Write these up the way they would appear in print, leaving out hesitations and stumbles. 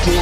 नमस्कार,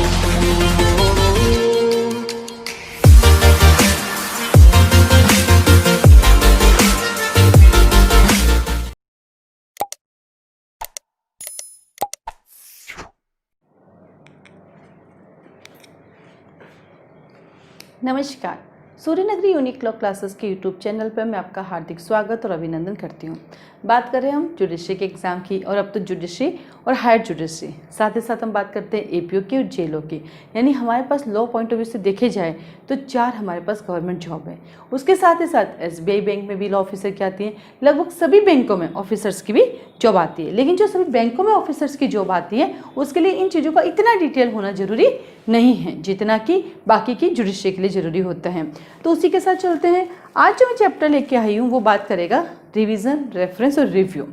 Suryanagari unique law classes के YouTube channel पर मैं आपका हार्दिक स्वागत और अभिनंदन करती हूँ। बात करें हम जुडिशरी के एग्ज़ाम की, और अब तो जुडिशरी और हायर जुडिशरी, साथ ही साथ हम बात करते हैं एपीओ की और जेलों की। यानी हमारे पास लॉ पॉइंट ऑफ व्यू से देखे जाए तो 4 हमारे पास गवर्नमेंट जॉब है। उसके साथ ही साथ एसबीआई बैंक में भी लॉ ऑफिसर की आती है। लगभग सभी बैंकों में ऑफिसर्स की भी जॉब आती है, लेकिन जो सभी बैंकों में ऑफिसर्स की जॉब आती है उसके लिए इन चीज़ों का इतना डिटेल होना जरूरी नहीं है जितना कि बाकी की जुडिशरी के लिए ज़रूरी होता है। तो उसी के साथ चलते हैं। आज जो मैं चैप्टर लेके आई हूँ वो बात करेगा रिवीजन, रेफरेंस और रिव्यू।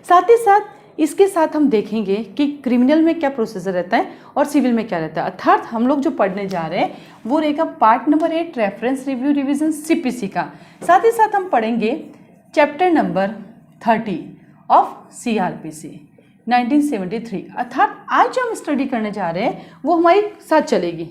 साथ ही साथ इसके साथ हम देखेंगे कि क्रिमिनल में क्या प्रोसीजर रहता है और सिविल में क्या रहता है। अर्थात हम लोग जो पढ़ने जा रहे हैं वो रहेगा part number 8 reference, review, revision, CPC का। साथ ही साथ हम पढ़ेंगे चैप्टर नंबर 30 ऑफ सीआरपीसी 1973। अर्थात आज जो हम स्टडी करने जा रहे हैं वो हमारे साथ चलेगी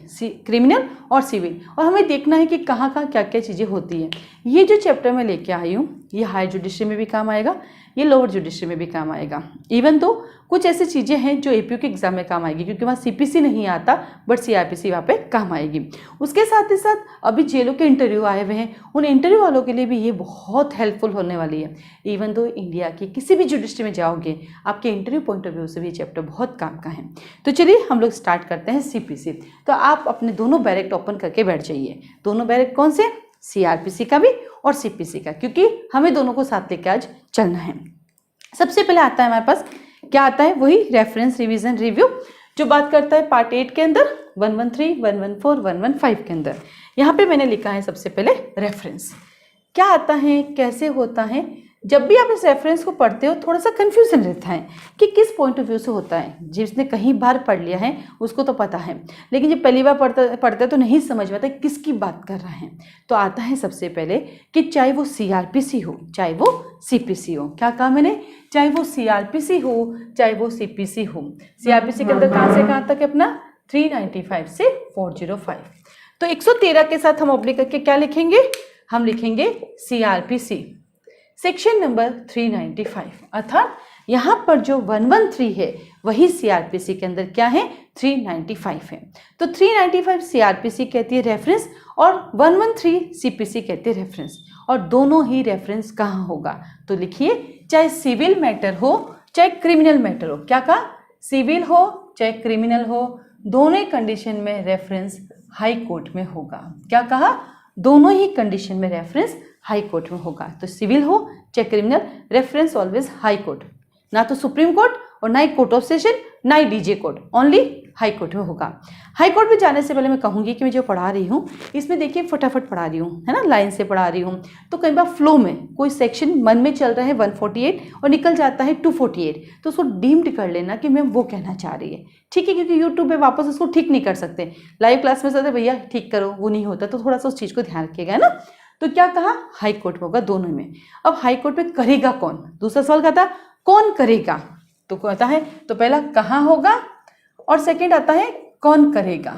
क्रिमिनल और सिविल, और हमें देखना है कि कहाँ कहाँ क्या क्या चीज़ें होती हैं। ये जो चैप्टर मैं लेके आई हूँ ये हायर जुडिशरी में भी काम आएगा, ये लोअर जुडिशरी में भी काम आएगा। इवन तो कुछ ऐसी चीज़ें हैं जो एपीओ के एग्जाम में काम आएगी, क्योंकि वहाँ सीपीसी नहीं आता बट सीआरपीसी वहाँ पे काम आएगी। उसके साथ ही साथ अभी जेलों के इंटरव्यू आए हुए हैं, उन इंटरव्यू वालों के लिए भी ये बहुत हेल्पफुल होने वाली है। इवन तो इंडिया की किसी भी जुडिशरी में जाओगे आपके इंटरव्यू पॉइंट ऑफ व्यू से भी चैप्टर बहुत काम का है। तो चलिए हम लोग स्टार्ट करते हैं सीपीसी। तो आप अपने दोनों बैरेक्ट ओपन करके बैठ जाइए। दोनों बैरेक्ट कौन से? सीआरपीसी का भी और सीपीसी का, क्योंकि हमें दोनों को साथ लेके आज चलना है। सबसे पहले आता है हमारे पास, क्या आता है? वही रेफरेंस, रिवीजन, रिव्यू, जो बात करता है पार्ट 8 के अंदर 113, 114, 115 के अंदर। यहाँ पे मैंने लिखा है सबसे पहले रेफरेंस। क्या आता है, कैसे होता है? जब भी आप इस रेफरेंस को पढ़ते हो थोड़ा सा कन्फ्यूजन रहता है कि किस पॉइंट ऑफ व्यू से होता है। जिसने कहीं बार पढ़ लिया है उसको तो पता है, लेकिन जब पहली बार पढ़ते तो नहीं समझ में आता किसकी बात कर रहे हैं। तो आता है सबसे पहले कि चाहे वो सीआरपीसी हो चाहे वो सीपीसी हो। क्या कहा मैंने? चाहे वो सीआरपीसी हो चाहे वो सीपीसी हो। सीआरपीसी के अंदर कहाँ से कहाँ तक है अपना? 395 से 405। तो 113 के साथ हम ऑब्लिक करके क्या लिखेंगे? हम लिखेंगे सीआरपीसी सेक्शन नंबर 395। अर्थात यहाँ पर जो 113 है वही सीआरपीसी के अंदर क्या है? 395 है। तो 395 सीआरपीसी कहती है रेफरेंस और 113 सीपीसी कहती है रेफरेंस। और दोनों ही रेफरेंस कहाँ होगा? तो लिखिए, चाहे सिविल मैटर हो चाहे क्रिमिनल मैटर हो। क्या कहा? सिविल हो चाहे क्रिमिनल हो, दोनों ही कंडीशन में रेफरेंस हाई कोर्ट में होगा। क्या कहा? दोनों ही कंडीशन में रेफरेंस हाई कोर्ट में होगा। तो सिविल हो चाहे criminal, reference always high court, ना तो सुप्रीम कोर्ट और ना ही कोर्ट ऑफ सेशन ना ही DJ court, only high court में होगा। हाई कोर्ट में जाने से पहले मैं कहूँगी कि मैं जो पढ़ा रही हूँ इसमें देखिए फटाफट पढ़ा रही हूँ, है ना, लाइन से पढ़ा रही हूँ। तो कई बार फ्लो में कोई सेक्शन मन में चल रहा है 148 और निकल जाता है 248, तो उसको डीम्ड कर लेना कि मैम वो कहना चाह रही है, ठीक है, क्योंकि यूट्यूब पे वापस उसको ठीक नहीं कर सकते। लाइव क्लास में कहते भैया ठीक करो, वो नहीं होता, तो थोड़ा सा उस चीज़ को ध्यान रखिएगा, है ना। तो क्या कहा? हाई कोर्ट में होगा दोनों में। अब हाई कोर्ट में करेगा कौन? दूसरा सवाल कहता है कौन करेगा, तो कहता है तो पहला कहाँ होगा और सेकंड आता है कौन करेगा।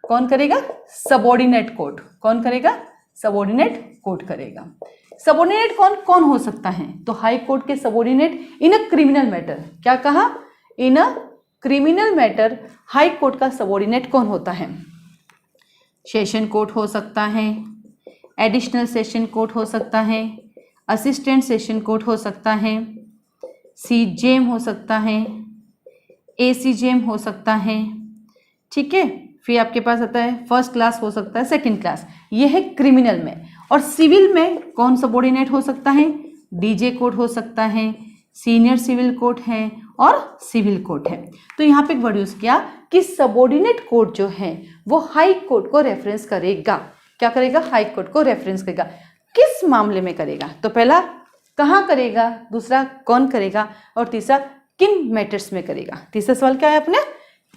कौन करेगा? Subordinate court. कौन करेगा? सबऑर्डिनेट कोर्ट करेगा। सबऑर्डिनेट कौन कौन हो सकता है? तो हाई कोर्ट के subordinate in a criminal matter. क्या कहा? In a criminal matter high court का सबऑर्डिनेट कौन होता है? सेशन कोर्ट हो सकता है, एडिशनल सेशन कोर्ट हो सकता है, असिस्टेंट सेशन कोर्ट हो सकता है, सीजेएम हो सकता है, एसीजेएम हो सकता है, ठीक है। फिर आपके पास आता है फर्स्ट क्लास हो सकता है, सेकंड क्लास। ये है क्रिमिनल में। और सिविल में कौन सबऑर्डिनेट हो सकता है? डीजे कोर्ट हो सकता है, सीनियर सिविल कोर्ट है और सिविल कोर्ट है। तो यहाँ पे एक वर्ड यूज किया कि सबऑर्डिनेट कोर्ट जो है वो हाई कोर्ट को रेफरेंस करेगा। क्या करेगा? हाई कोर्ट को रेफरेंस करेगा। किस मामले में करेगा? तो पहला कहाँ करेगा, दूसरा कौन करेगा, और तीसरा किन मैटर्स में करेगा। तीसरा सवाल क्या है अपने?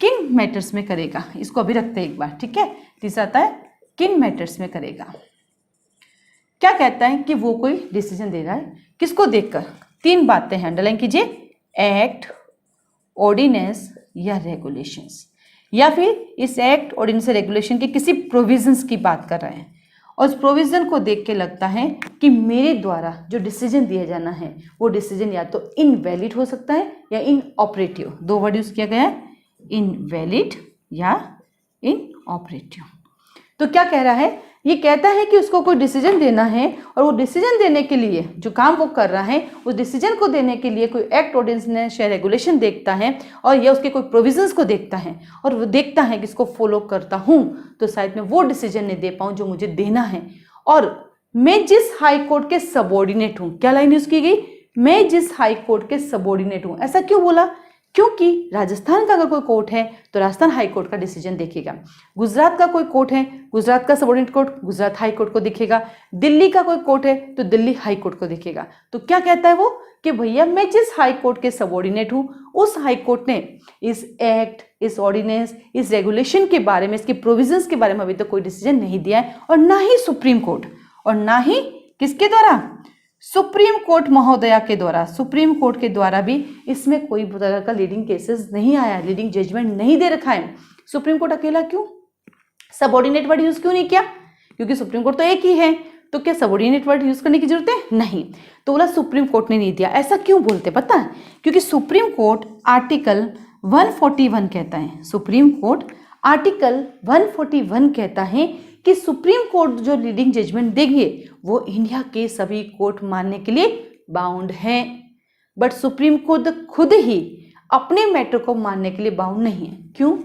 किन मैटर्स में करेगा। इसको अभी रखते हैं एक बार, ठीक है। तीसरा आता है किन मैटर्स में करेगा। क्या कहता है कि वो कोई डिसीजन दे रहा है, किसको देखकर? 3 बातें अंडरलाइन कीजिए, एक्ट, ऑर्डिनेंस या रेगुलेशंस। या फिर इस एक्ट ऑर्डिनेंस रेगुलेशन के किसी प्रोविजंस की बात कर रहे हैं और उस प्रोविजन को देख के लगता है कि मेरे द्वारा जो डिसीजन दिया जाना है वो डिसीजन या तो इनवैलिड हो सकता है या इनऑपरेटिव, 2 वर्ड यूज किया गया है, इनवैलिड या इनऑपरेटिव। तो क्या कह रहा है, ये कहता है कि उसको कोई डिसीजन देना है और वो डिसीजन देने के लिए जो काम वो कर रहा है उस डिसीजन को देने के लिए कोई एक्ट ऑर्डिनेंस या रेगुलेशन देखता है और या उसके कोई प्रोविजंस को देखता है और वो देखता है कि इसको फॉलो करता हूँ तो शायद मैं वो डिसीजन नहीं दे पाऊँ जो मुझे देना है। और मैं जिस हाई कोर्ट के सबॉर्डिनेट हूँ, क्या लाइन यूज की गई, मैं जिस हाई कोर्ट के सबॉर्डिनेट हूँ। ऐसा क्यों बोला, क्योंकि राजस्थान का अगर कोई कोर्ट है तो राजस्थान हाई कोर्ट का डिसीजन देखेगा, गुजरात का कोई कोर्ट है गुजरात का subordinate court Gujarat high court को देखेगा, दिल्ली का कोई कोर्ट है तो दिल्ली हाई कोर्ट को देखेगा। तो क्या कहता है वो कि भैया मैं जिस हाई कोर्ट के सबऑर्डिनेट हूँ उस हाई कोर्ट ने इस एक्ट, इस ऑर्डिनेंस, इस रेगुलेशन के बारे में, इसके प्रोविजंस के बारे में अभी तक कोई डिसीजन नहीं दिया है और ना ही सुप्रीम कोर्ट और ना ही किसके द्वारा, सुप्रीम कोर्ट महोदया के द्वारा, सुप्रीम कोर्ट के द्वारा भी इसमें कोई तरह का लीडिंग केसेस नहीं आया, लीडिंग जजमेंट नहीं दे रखा है। सुप्रीम कोर्ट अकेला क्यों, सबऑर्डिनेट वर्ड यूज क्यों नहीं किया, क्योंकि सुप्रीम कोर्ट तो एक ही है, तो क्या सबऑर्डिनेट वर्ड यूज करने की जरूरत है, नहीं। तो बोला सुप्रीम कोर्ट ने नहीं दिया। ऐसा क्यों बोलते पता है, क्योंकि सुप्रीम कोर्ट आर्टिकल 141 कहता है, सुप्रीम कोर्ट आर्टिकल 141 कहता है कि सुप्रीम कोर्ट जो लीडिंग जजमेंट देंगे वो इंडिया के सभी कोर्ट मानने के लिए बाउंड है, बट सुप्रीम कोर्ट खुद ही अपने मैटर को मानने के लिए बाउंड नहीं है। क्यों,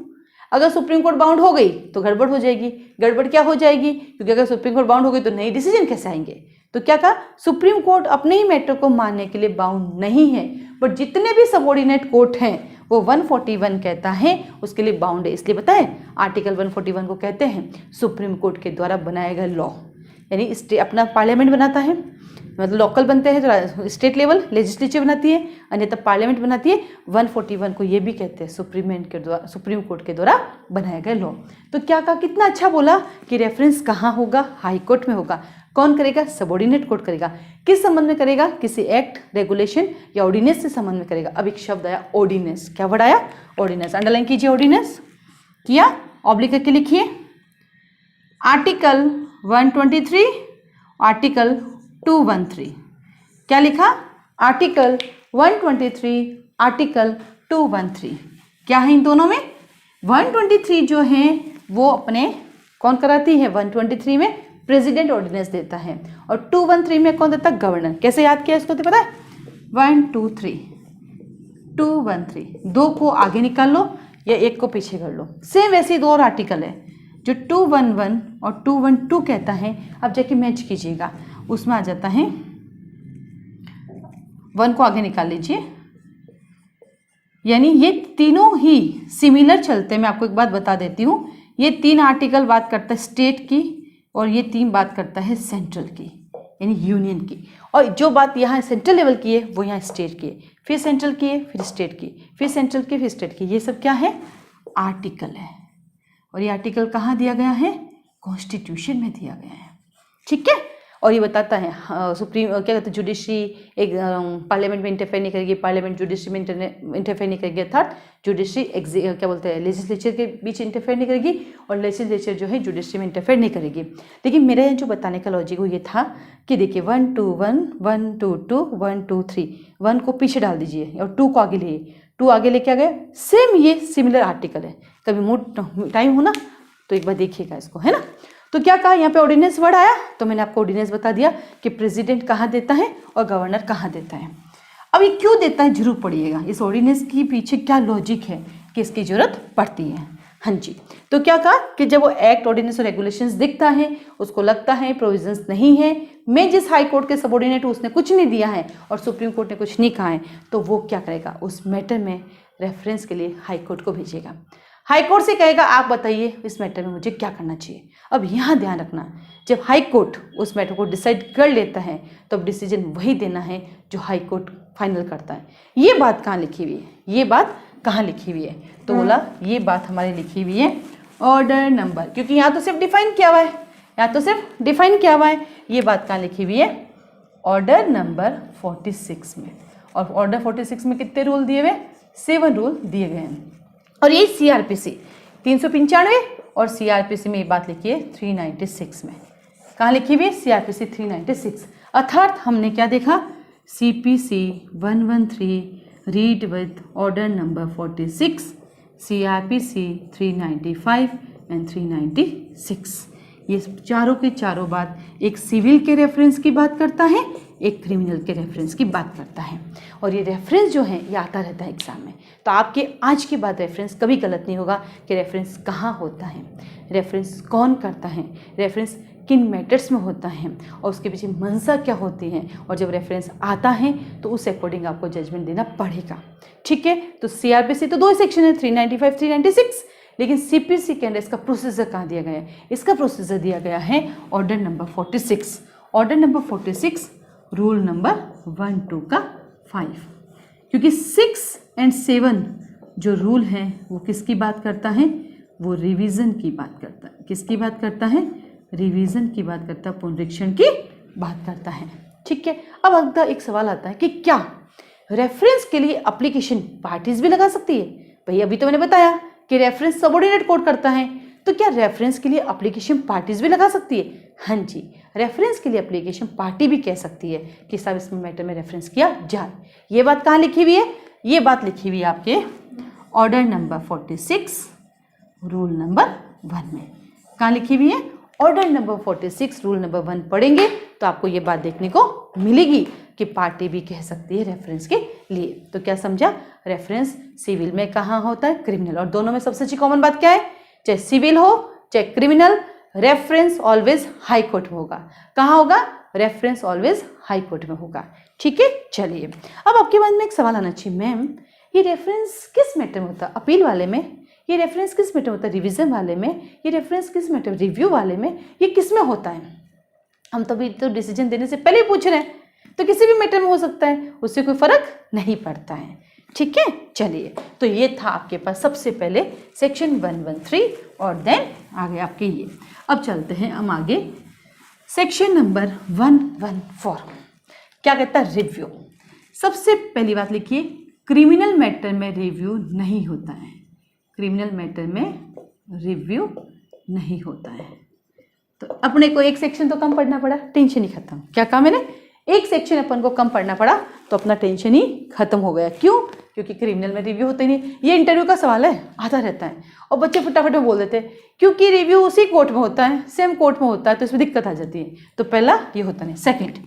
अगर सुप्रीम कोर्ट बाउंड हो गई तो गड़बड़ हो जाएगी। गड़बड़ क्या हो जाएगी, क्योंकि अगर सुप्रीम कोर्ट बाउंड हो गई तो नई डिसीजन कैसे आएंगे। तो क्या कहा, सुप्रीम कोर्ट अपने ही मैटर को मानने के लिए बाउंड नहीं है, बट जितने भी सबऑर्डिनेट कोर्ट हैं वो 141 कहता है उसके लिए बाउंड है। इसलिए बताएं आर्टिकल 141 को कहते हैं सुप्रीम कोर्ट के द्वारा बनाया गया लॉ, यानी स्टेट अपना पार्लियामेंट बनाता है, मतलब लोकल बनते हैं तो स्टेट लेवल लेजिस्लेचर बनाती है, अन्यथा पार्लियामेंट बनाती है। 141 को ये भी कहते हैं सुप्रीम कोर्ट के द्वारा बनाया गया लॉ। तो क्या कहा, कितना अच्छा बोला कि रेफरेंस कहाँ होगा, हाई कोर्ट में होगा। कौन करेगा, सबऑर्डिनेट कोर्ट करेगा। किस संबंध में करेगा, किसी एक्ट, रेगुलेशन या ऑर्डिनेंस से संबंध में करेगा। अब एक शब्द आया ऑर्डिनेंस, क्या वर्ड आया, ऑर्डिनेंस। अंडरलाइन कीजिए, ऑर्डिनेंस किया, ऑब्लिक करके लिखिए। आर्टिकल 123, आर्टिकल 213, क्या लिखा, आर्टिकल 123, आर्टिकल 213। क्या है इन दोनों में, 123 जो है वो अपने कौन कराती है, 123 में प्रेसिडेंट ऑर्डिनेंस देता है और 213 में कौन देता है, गवर्नर। कैसे याद किया इसको तो पता है, 1 2 3 213, 2 को आगे निकाल लो या 1 को पीछे कर लो। सेम वैसे ही 2 और आर्टिकल है जो 211 और 212 कहता है। अब जाके मैच कीजिएगा, उसमें आ जाता है 1 को आगे निकाल लीजिए, यानी ये तीनों ही सिमिलर चलते हैं। मैं आपको एक बात बता देती हूँ, ये 3 आर्टिकल बात करता है स्टेट की और ये 3 बात करता है सेंट्रल की, यानी यूनियन की। और जो बात यहाँ सेंट्रल लेवल की है वो यहाँ स्टेट की है, फिर सेंट्रल की है, फिर स्टेट की, फिर सेंट्रल की, फिर स्टेट की। ये सब क्या है, आर्टिकल है। और ये आर्टिकल कहाँ दिया गया है, कॉन्स्टिट्यूशन में दिया गया है, ठीक है। और ये बताता है सुप्रीम क्या कहते हैं, जुडिशरी एक पार्लियामेंट में इंटरफेयर नहीं करेगी, पार्लियामेंट जुडिशरी में इंटरफेयर नहीं करेगी, अर्थात जुडिशरी क्या बोलते हैं लेजिस्लेचर के बीच इंटरफेयर नहीं करेगी और लेजिस्लेचर जो है जुडिशरी में इंटरफेयर नहीं करेगी। लेकिन मेरा यहाँ जो बताने का लॉजिक वो ये था कि देखिए 1 2 1 1 2 2 1 2 3, 1 को पीछे डाल दीजिए और 2 को आगे लिए, 2 आगे लेके आ गए। सेम ये सिमिलर आर्टिकल है, कभी मूड टाइम हो ना तो एक बार देखिएगा इसको, है ना। तो क्या कहा, यहाँ पे ऑर्डिनेंस वर्ड आया तो मैंने आपको ऑर्डिनेंस बता दिया कि प्रेसिडेंट कहाँ देता है और गवर्नर कहाँ देता है। अब ये क्यों देता है जरूर पढ़िएगा, इस ऑर्डिनेंस के पीछे क्या लॉजिक है कि इसकी जरूरत पड़ती है। हाँ जी, तो क्या कहा कि जब वो एक्ट, ऑर्डिनेंस और रेगुलेशंस दिखता है उसको लगता है प्रोविजंस नहीं है, मैं जिस हाई कोर्ट के सबऑर्डिनेट हूँ उसने कुछ नहीं दिया है और सुप्रीम कोर्ट ने कुछ नहीं कहा है, तो वो क्या करेगा, उस मैटर में रेफरेंस के लिए हाई कोर्ट को भेजेगा। हाई कोर्ट से कहेगा आप बताइए इस मैटर में मुझे क्या करना चाहिए। अब यहाँ ध्यान रखना, जब हाई कोर्ट उस मैटर को डिसाइड कर लेता है तो अब डिसीजन वही देना है जो हाई कोर्ट फाइनल करता है। ये बात कहाँ लिखी हुई है, ये बात कहाँ लिखी हुई है, तो बोला ये बात हमारी लिखी हुई है ऑर्डर नंबर, क्योंकि यहाँ तो सिर्फ डिफाइन किया हुआ है, यहाँ तो सिर्फ डिफाइन किया हुआ है। ये बात कहाँ लिखी हुई है, ऑर्डर नंबर 46 में। और ऑर्डर 46 में कितने रूल दिए हुए, 7 रूल दिए गए हैं। और ये सीआरपीसी 395 और सीआरपीसी में ये बात लिखी है 396 में। कहाँ लिखी हुई है? सीआरपीसी 396। अर्थात हमने क्या देखा? CPC 113 read with order number 46, CrPC 395 and 396। ये चारों के चारों बात एक सिविल के रेफरेंस की बात करता है, एक क्रिमिनल के रेफरेंस की बात करता है। और ये रेफरेंस जो है ये आता रहता है एग्जाम में। तो आपके आज के बाद रेफरेंस कभी गलत नहीं होगा कि रेफरेंस कहाँ होता है, रेफरेंस कौन करता है, रेफरेंस किन मैटर्स में होता है और उसके पीछे मंशा क्या होती है, और जब रेफरेंस आता है तो उस अकॉर्डिंग आपको जजमेंट देना पड़ेगा। ठीक है, तो सीआरपीसी तो 2 सेक्शन है, 395 396, लेकिन सीपीसी के अंदर इसका प्रोसीजर कहाँ दिया गया है? इसका प्रोसीजर दिया गया है order number 46। Order number 46 rule number 1, 2 का 5, क्योंकि 6 और 7 जो रूल है वो किसकी बात करता है? वो रिवीजन की बात करता है। किसकी बात करता है? रिवीजन की बात करता है, पुनरीक्षण की बात करता है। ठीक है, अब अगला एक सवाल आता है कि क्या रेफरेंस के लिए एप्लीकेशन पार्टीज भी लगा सकती है? भाई अभी तो मैंने बताया कि रेफरेंस सबऑर्डिनेट कोड करता है, तो क्या रेफरेंस के लिए एप्लीकेशन पार्टीज भी लगा सकती है? हाँ जी, रेफरेंस के लिए एप्लीकेशन पार्टी भी कह सकती है कि साहब इसमें मैटर में रेफरेंस किया जाए। ये बात कहाँ लिखी हुई है? ये बात लिखी हुई है आपके ऑर्डर नंबर 46 रूल नंबर 1 में। कहाँ लिखी हुई है? ऑर्डर नंबर 46 रूल नंबर 1 पढ़ेंगे तो आपको ये बात देखने को मिलेगी कि पार्टी भी कह सकती है रेफरेंस के लिए। तो क्या समझा? रेफरेंस सिविल में कहाँ होता है? क्रिमिनल। और दोनों में सबसे अच्छी कॉमन बात क्या है? चाहे सिविल हो चाहे criminal, reference always high court में होगा। कहाँ होगा? रेफरेंस ऑलवेज हाई कोर्ट में होगा। ठीक है, चलिए अब आपके मन में एक सवाल आना चाहिए, मैम ये रेफरेंस किस मैटर में होता है? अपील वाले में? ये रेफरेंस किस मैटर में होता है? रिवीजन वाले में? ये रेफरेंस किस मैटर, रिव्यू वाले में? ये किस में होता है? हम तभी तो डिसीजन देने से पहले ही पूछ रहे हैं, तो किसी भी मैटर में हो सकता है, उससे कोई फर्क नहीं पड़ता है। ठीक है, चलिए तो ये था आपके पास सबसे पहले सेक्शन 113 और देन आगे आपके ये। अब चलते हैं हम आगे सेक्शन नंबर 114। क्या कहता है? रिव्यू। सबसे पहली बात लिखिए, क्रिमिनल मैटर में रिव्यू नहीं होता है। क्रिमिनल मैटर में रिव्यू नहीं होता है। तो अपने को एक सेक्शन तो कम पढ़ना पड़ा, टेंशन ही खत्म। क्या कहा मैंने? एक सेक्शन अपन को कम पढ़ना पड़ा तो अपना टेंशन ही खत्म हो गया। क्यों? क्योंकि क्रिमिनल में रिव्यू होता ही नहीं। ये इंटरव्यू का सवाल है, आता रहता है और बच्चे फटाफट में बोल देते हैं क्योंकि रिव्यू उसी कोर्ट में होता है, सेम कोर्ट में होता है, तो इसमें दिक्कत आ जाती है। तो पहला ये होता नहीं। Second,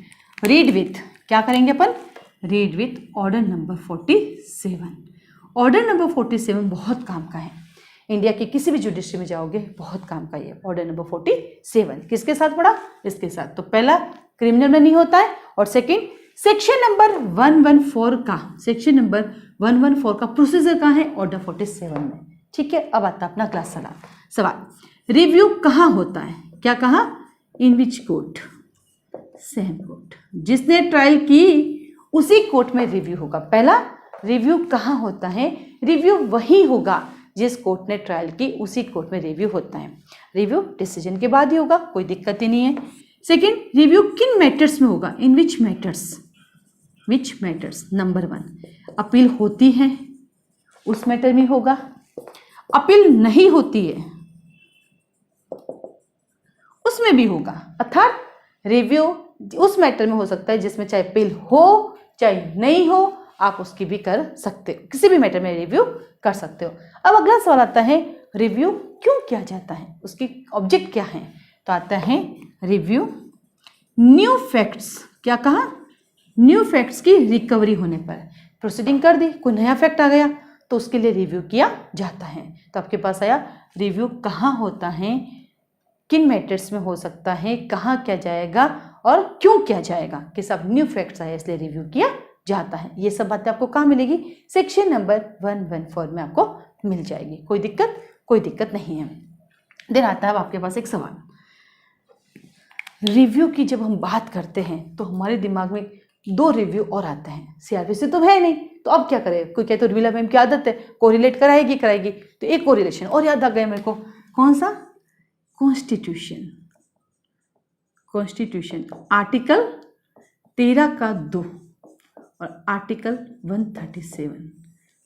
read with. क्या करेंगे अपन? Read with order number 47। Order number 47 बहुत काम का है। इंडिया के किसी भी जुडिशरी में जाओगे बहुत काम का ये ऑर्डर नंबर 47। किसके साथ पढ़ा? इसके साथ। तो पहला क्रिमिनल में नहीं होता है, और सेकंड सेक्शन नंबर 114 का, सेक्शन नंबर 114 का प्रोसीजर कहाँ है? ऑर्डर 47 में। ठीक है, अब आता अपना क्लास सवाल। रिव्यू कहाँ होता है? क्या कहा? इन विच कोर्ट? Same court. जिसने ट्रायल की उसी कोर्ट में रिव्यू होगा। पहला, रिव्यू कहाँ होता है? रिव्यू वही होगा जिस कोर्ट ने ट्रायल की, उसी कोर्ट में रिव्यू होता है। रिव्यू डिसीजन के बाद ही होगा, कोई दिक्कत ही नहीं है। सेकेंड, रिव्यू किन मैटर्स में होगा? In which matters? Which matters? Number 1, appeal होती है उस मैटर में होगा, अपील नहीं होती है उसमें भी होगा। अर्थात रिव्यू उस मैटर में हो सकता है जिसमें चाहे अपील हो चाहे नहीं हो, आप उसकी भी कर सकते हो, किसी भी मैटर में रिव्यू कर सकते हो। अब अगला सवाल आता है, रिव्यू क्यों किया जाता है? उसकी ऑब्जेक्ट क्या है? तो आता है रिव्यू न्यू फैक्ट्स। क्या कहा? न्यू फैक्ट्स की रिकवरी होने पर प्रोसीडिंग कर दी, कोई नया फैक्ट आ गया तो उसके लिए रिव्यू किया जाता है। तो आपके पास आया रिव्यू कहाँ होता है, किन मैटर्स में हो सकता है, कहाँ किया जाएगा और क्यों किया जाएगा, कि सब न्यू फैक्ट्स आए इसलिए रिव्यू किया जाता है। ये सब बातें आपको कहाँ मिलेगी? सेक्शन नंबर 114 में आपको मिल जाएगी। कोई दिक्कत नहीं है। देन आता है आपके पास एक सवाल, रिव्यू की जब हम बात करते हैं तो हमारे दिमाग में 2 रिव्यू और आते हैं। सीआरपीसी तो है नहीं, तो अब क्या करें? कोई कहते तो रिविला मैम की आदत है कोरिलेट कराएगी, तो एक कोरिलेशन और याद आ गया मेरे को। कौन सा? कॉन्स्टिट्यूशन आर्टिकल 13 का 2 और आर्टिकल 137।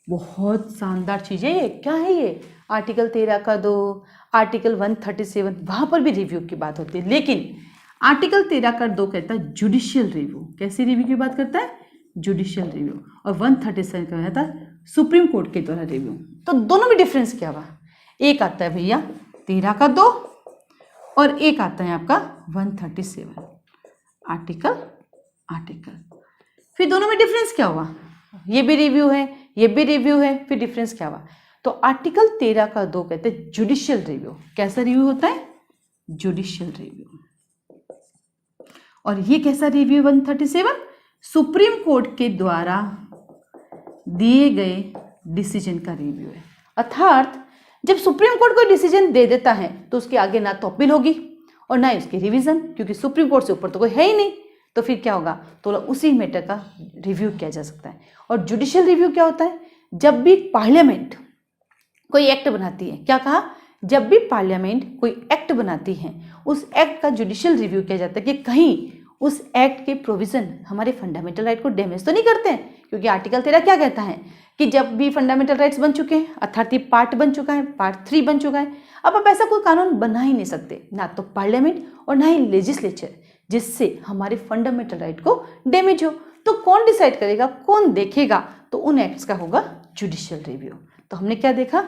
बहुत शानदार चीज़ है ये। क्या है ये? आर्टिकल 13 का 2, आर्टिकल 137, वहाँ पर भी रिव्यू की बात होती है, लेकिन आर्टिकल 13 का 2 कहता है जुडिशियल रिव्यू। कैसी रिव्यू की बात करता है? Judicial review. और 137 का कहता है सुप्रीम कोर्ट के द्वारा रिव्यू। तो दोनों में डिफरेंस क्या हुआ? एक आता है भैया 13 का 2 और एक आता है आपका 137 आर्टिकल। फिर दोनों में डिफरेंस क्या हुआ? ये भी रिव्यू है, ये भी रिव्यू है, फिर डिफरेंस क्या हुआ? तो आर्टिकल 13 का 2 कहते हैं जुडिशियल रिव्यू। कैसा रिव्यू होता है? Judicial review. और ये कैसा रिव्यू? 137 सुप्रीम कोर्ट के द्वारा दिए गए डिसीजन का रिव्यू है। अर्थात जब सुप्रीम कोर्ट कोई डिसीजन दे देता है तो उसके आगे ना तो अपील होगी और ना ही उसकी रिवीजन, क्योंकि सुप्रीम कोर्ट से ऊपर तो कोई है ही नहीं। तो फिर क्या होगा? तो उसी मैटर का रिव्यू किया जा सकता है। और जुडिशियल रिव्यू क्या होता है? जब भी पार्लियामेंट कोई एक्ट बनाती है, क्या कहा? जब भी पार्लियामेंट कोई एक्ट बनाती है, उस एक्ट का जुडिशियल रिव्यू किया जाता है कि कहीं उस एक्ट के प्रोविजन हमारे फंडामेंटल राइट को डैमेज तो नहीं करते हैं। क्योंकि आर्टिकल 13 क्या कहता है कि जब भी फंडामेंटल राइट्स बन चुके हैं, अर्थात ये पार्ट बन चुका है, पार्ट 3 बन चुका है, अब आप ऐसा कोई कानून बना ही नहीं सकते, ना तो पार्लियामेंट और ना ही लेजिस्लेचर, जिससे हमारे फंडामेंटल राइट को डैमेज हो। तो कौन डिसाइड करेगा, कौन देखेगा? तो उन एक्ट्स का होगा जुडिशियल रिव्यू। तो हमने क्या देखा?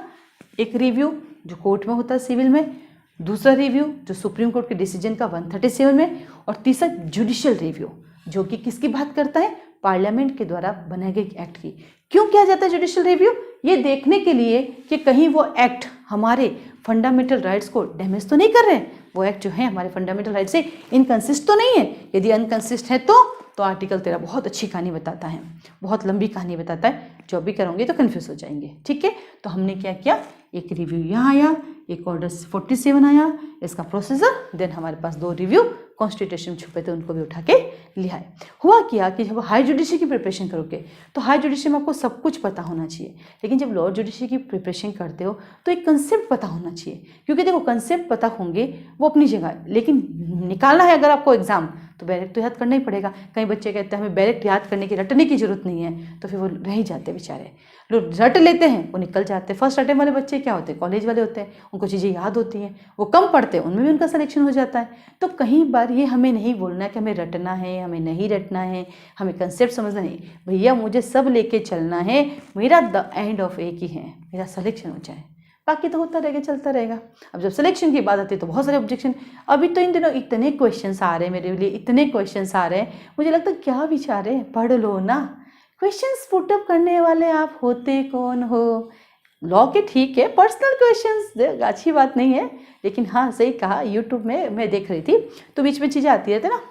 एक रिव्यू जो कोर्ट में होता है सिविल में, दूसरा रिव्यू जो सुप्रीम कोर्ट के डिसीजन का 137 में, और तीसरा जुडिशियल रिव्यू जो कि किसकी बात करता है? पार्लियामेंट के द्वारा बनाए गए एक्ट की। क्यों किया जाता है जुडिशियल रिव्यू? ये देखने के लिए कि कहीं वो एक्ट हमारे फंडामेंटल राइट्स को डैमेज तो नहीं कर रहे हैं, वो एक्ट जो है हमारे फंडामेंटल राइट से इनकंसिस्ट तो नहीं है। यदि अनकंसिस्ट है तो आर्टिकल 13 बहुत अच्छी कहानी बताता है, बहुत लंबी कहानी बताता है, जो भी करोगे तो कन्फ्यूज हो जाएंगे। ठीक है, तो हमने क्या किया? एक रिव्यू यहाँ आया, एक ऑर्डर 47 आया, इसका प्रोसीजर, देन हमारे पास 2 रिव्यू कॉन्स्टिट्यूशन में छुपे थे, उनको भी उठा के ले आए। हुआ क्या कि जब हाई जुडिशरी की प्रिपरेशन करोगे तो हाई जुडिशरी में आपको सब कुछ पता होना चाहिए, लेकिन जब लोअर जुडिशरी की प्रिपरेशन करते हो तो एक कंसेप्ट पता होना चाहिए। क्योंकि देखो कंसेप्ट पता होंगे वो अपनी जगह, लेकिन निकालना है अगर आपको एग्जाम तो बैरेक्ट तो याद करना ही पड़ेगा। कई बच्चे कहते हैं हमें बैरेक्ट याद करने की, रटने की जरूरत नहीं है, तो फिर वो रह ही जाते बेचारे। लोग रट लेते हैं, वो निकल जाते हैं। फर्स्ट अटेम्प्ट वाले बच्चे क्या होते हैं? कॉलेज वाले होते हैं, उनको चीज़ें याद होती हैं, वो कम पढ़ते हैं, उनमें भी उनका सिलेक्शन हो जाता है। तो कई बार ये हमें नहीं बोलना है कि हमें रटना है, हमें नहीं रटना है, हमें कंसेप्ट समझना नहीं। भैया मुझे सब लेके चलना है, मेरा द एंड ऑफ एक ही है, मेरा सिलेक्शन हो जाए, बाकी तो होता रहेगा, चलता रहेगा। अब जब सिलेक्शन की बात आती है तो बहुत सारे ऑब्जेक्शन। अभी तो इन दिनों इतने क्वेश्चंस आ रहे हैं मेरे लिए, इतने क्वेश्चंस आ रहे हैं, मुझे लगता है क्या विचार है, पढ़ लो ना। क्वेश्चंस पुटअप करने वाले आप होते कौन हो? लॉ के ठीक है, पर्सनल क्वेश्चंस अच्छी बात नहीं है, लेकिन हाँ सही कहा, यूट्यूब में मैं देख रही थी तो बीच में चीज़ें आती रहती ना।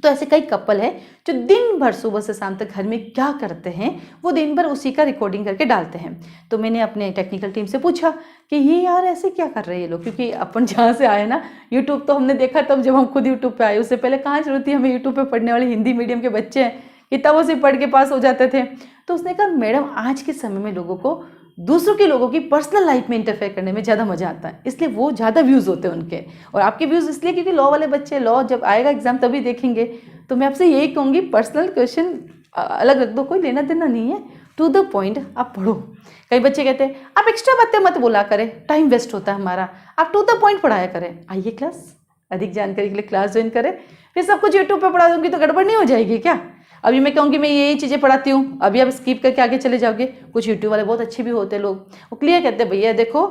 तो ऐसे कई कपल है जो दिन भर सुबह से शाम तक घर में क्या करते हैं वो दिन भर उसी का रिकॉर्डिंग करके डालते हैं। तो मैंने अपने टेक्निकल टीम से पूछा कि ये यार ऐसे क्या कर रहे हैं ये लोग, क्योंकि अपन जहाँ से आए ना, यूट्यूब तो हमने देखा तब जब हम खुद यूट्यूब पे आए, उससे पहले कहाँ जरूरत थी हमें। यूट्यूब पे पढ़ने वाले हिंदी मीडियम के बच्चे हैं, किताबों से पढ़ के पास हो जाते थे। तो उसने कहा मैडम आज के समय में लोगों को दूसरों के लोगों की पर्सनल लाइफ में इंटरफेयर करने में ज़्यादा मजा आता है, इसलिए वो ज़्यादा व्यूज़ होते हैं उनके, और आपके व्यूज़ इसलिए क्योंकि लॉ वाले बच्चे, लॉ जब आएगा एग्जाम तभी देखेंगे। तो मैं आपसे यही कहूँगी पर्सनल क्वेश्चन अलग रख दो, कोई लेना देना नहीं है, टू द पॉइंट आप पढ़ो। कई बच्चे कहते हैं आप एक्स्ट्रा बातें मत बोला करें, टाइम वेस्ट होता है हमारा, आप टू द पॉइंट पढ़ाया करें। आइए क्लास, अधिक जानकारी के लिए क्लास ज्वाइन करें, फिर सब कुछ यूट्यूब पर पढ़ा दूंगी तो गड़बड़ नहीं हो जाएगी क्या? अभी मैं कहूँगी मैं यही चीज़ें पढ़ाती हूँ, अभी आप स्किप करके आगे चले जाओगे। कुछ यूट्यूब वाले बहुत अच्छे भी होते हैं लोग, वो क्लियर कहते हैं भैया देखो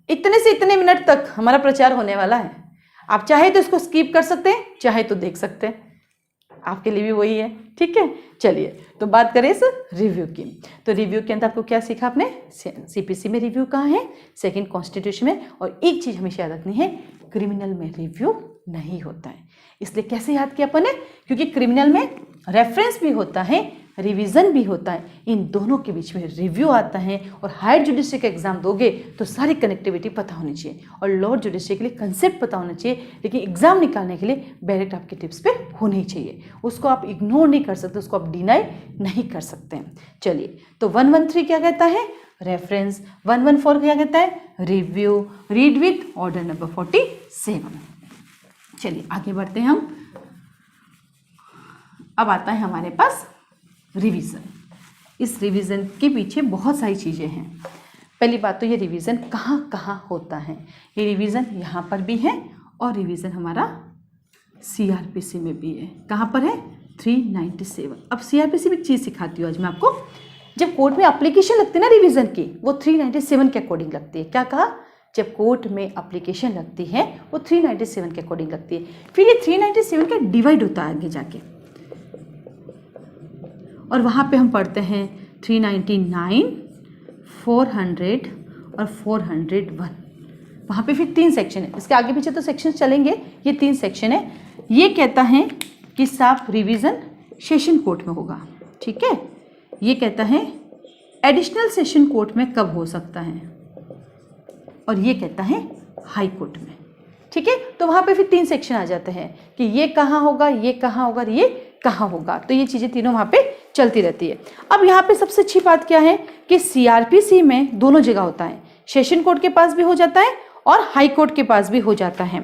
इतने से इतने मिनट तक हमारा प्रचार होने वाला है, आप चाहे तो इसको स्किप कर सकते हैं, चाहे तो देख सकते हैं, आपके लिए भी वही है। ठीक है, चलिए तो बात करें इस रिव्यू की। तो रिव्यू के अंदर आपको क्या सीखा आपने? सीपीसी में रिव्यू कहाँ है, सेकंड कॉन्स्टिट्यूशन में, और एक चीज़ हमेशा याद रखनी है, क्रिमिनल में रिव्यू नहीं होता है। इसलिए कैसे याद किया अपन ने? क्योंकि क्रिमिनल में रेफरेंस भी होता है, रिवीजन भी होता है, इन दोनों के बीच में रिव्यू आता है। और हायर जुडिशरी का एग्जाम दोगे तो सारी कनेक्टिविटी पता होनी चाहिए, और लोअर जुडिशरी के लिए कंसेप्ट पता होना चाहिए, लेकिन एग्जाम निकालने के लिए डायरेक्ट आपके टिप्स पे होनी चाहिए, उसको आप इग्नोर नहीं कर सकते, उसको आप डिनाई नहीं कर सकते हैं। चलिए तो 113 क्या कहता है? रेफरेंस। 114 क्या कहता है? Review. Read with order number 47। चलिए आगे बढ़ते हैं हम। अब आता है हमारे पास रिवीजन। इस रिवीजन के पीछे बहुत सारी चीज़ें हैं। पहली बात तो ये रिवीजन कहाँ कहाँ होता है। ये रिवीजन यहाँ पर भी है और रिवीजन हमारा CRPC में भी है। कहाँ पर है? 397। अब CRPC में एक चीज़ सिखाती हूँ आज मैं आपको। जब कोर्ट में एप्लीकेशन लगती है ना रिवीजन की, वो 397 के अकॉर्डिंग लगती है। क्या कहा? जब कोर्ट में एप्लीकेशन लगती है वो 397 के अकॉर्डिंग लगती है। फिर ये 397 का डिवाइड होता है आगे जाके, और वहाँ पे हम पढ़ते हैं 399, 400 और 401। वहाँ पे फिर 3 सेक्शन है। इसके आगे पीछे तो सेक्शन चलेंगे, ये 3 सेक्शन है। ये कहता है कि साफ रिवीजन सेशन कोर्ट में होगा, ठीक है। ये कहता है एडिशनल सेशन कोर्ट में कब हो सकता है, और ये कहता है हाई कोर्ट में, ठीक है। तो वहाँ पे फिर 3 सेक्शन आ जाते हैं कि ये कहाँ होगा, ये कहाँ होगा, ये कहाँ होगा। तो ये चीज़ें तीनों वहाँ पे चलती रहती है। अब यहाँ पे सबसे अच्छी बात क्या है कि CRPC में दोनों जगह होता है। सेशन कोर्ट के पास भी हो जाता है और हाई कोर्ट के पास भी हो जाता है।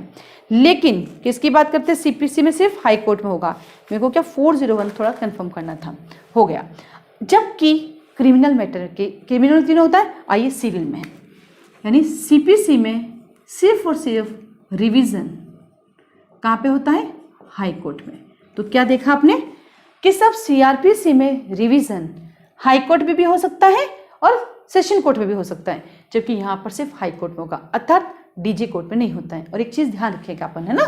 लेकिन किसकी बात करते हैं? CPC में सिर्फ हाई कोर्ट में होगा। मेरे को क्या 401 थोड़ा कंफर्म करना था, हो गया। जबकि क्रिमिनल मैटर के क्रिमिनल तीनों होता है, आइए सिविल में, यानी CPC में सिर्फ और सिर्फ रिवीजन कहाँ पे होता है? हाई कोर्ट में। तो क्या देखा आपने कि सब CRPC में रिवीजन हाई कोर्ट में भी हो सकता है और सेशन कोर्ट में भी हो सकता है, जबकि यहाँ पर सिर्फ हाई कोर्ट में होगा, अर्थात DG कोर्ट में नहीं होता है। और एक चीज़ ध्यान रखिएगा अपन, है ना,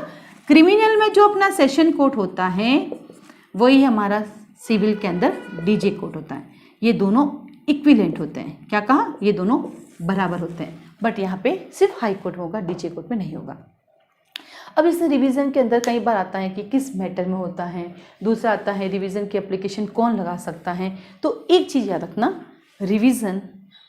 क्रिमिनल में जो अपना सेशन कोर्ट होता है वही हमारा सिविल के अंदर DG कोर्ट होता है। ये दोनों इक्विवेलेंट होते हैं। क्या कहा? ये दोनों बराबर होते हैं। बट यहाँ पे सिर्फ हाई कोर्ट में होगा, DG कोर्ट में नहीं होगा। अब इस रिवीजन के अंदर कई बार आता है कि किस मैटर में होता है, दूसरा आता है रिवीजन की एप्लीकेशन कौन लगा सकता है। तो एक चीज़ याद रखना, रिवीजन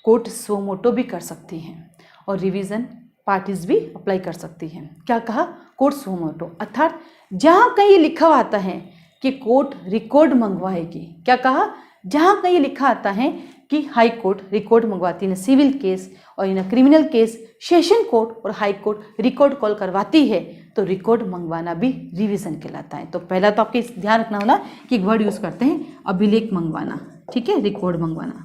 कोर्ट सो मोटो भी कर सकती हैं और रिवीजन पार्टीज भी अप्लाई कर सकती हैं। क्या कहा? कोर्ट सो मोटो, अर्थात जहाँ कहीं लिखा हुआ आता है कि कोर्ट रिकॉर्ड मंगवाएगी। क्या कहा? जहाँ कहीं लिखा आता है कि हाई कोर्ट रिकॉर्ड मंगवाती है, सिविल केस और in criminal case session court और हाई कोर्ट रिकॉर्ड कॉल करवाती है, तो रिकॉर्ड मंगवाना भी रिवीजन कहलाता है। तो पहला तो आपके ध्यान रखना होना कि एक वर्ड यूज करते हैं, अभिलेख मंगवाना, ठीक है, रिकॉर्ड मंगवाना।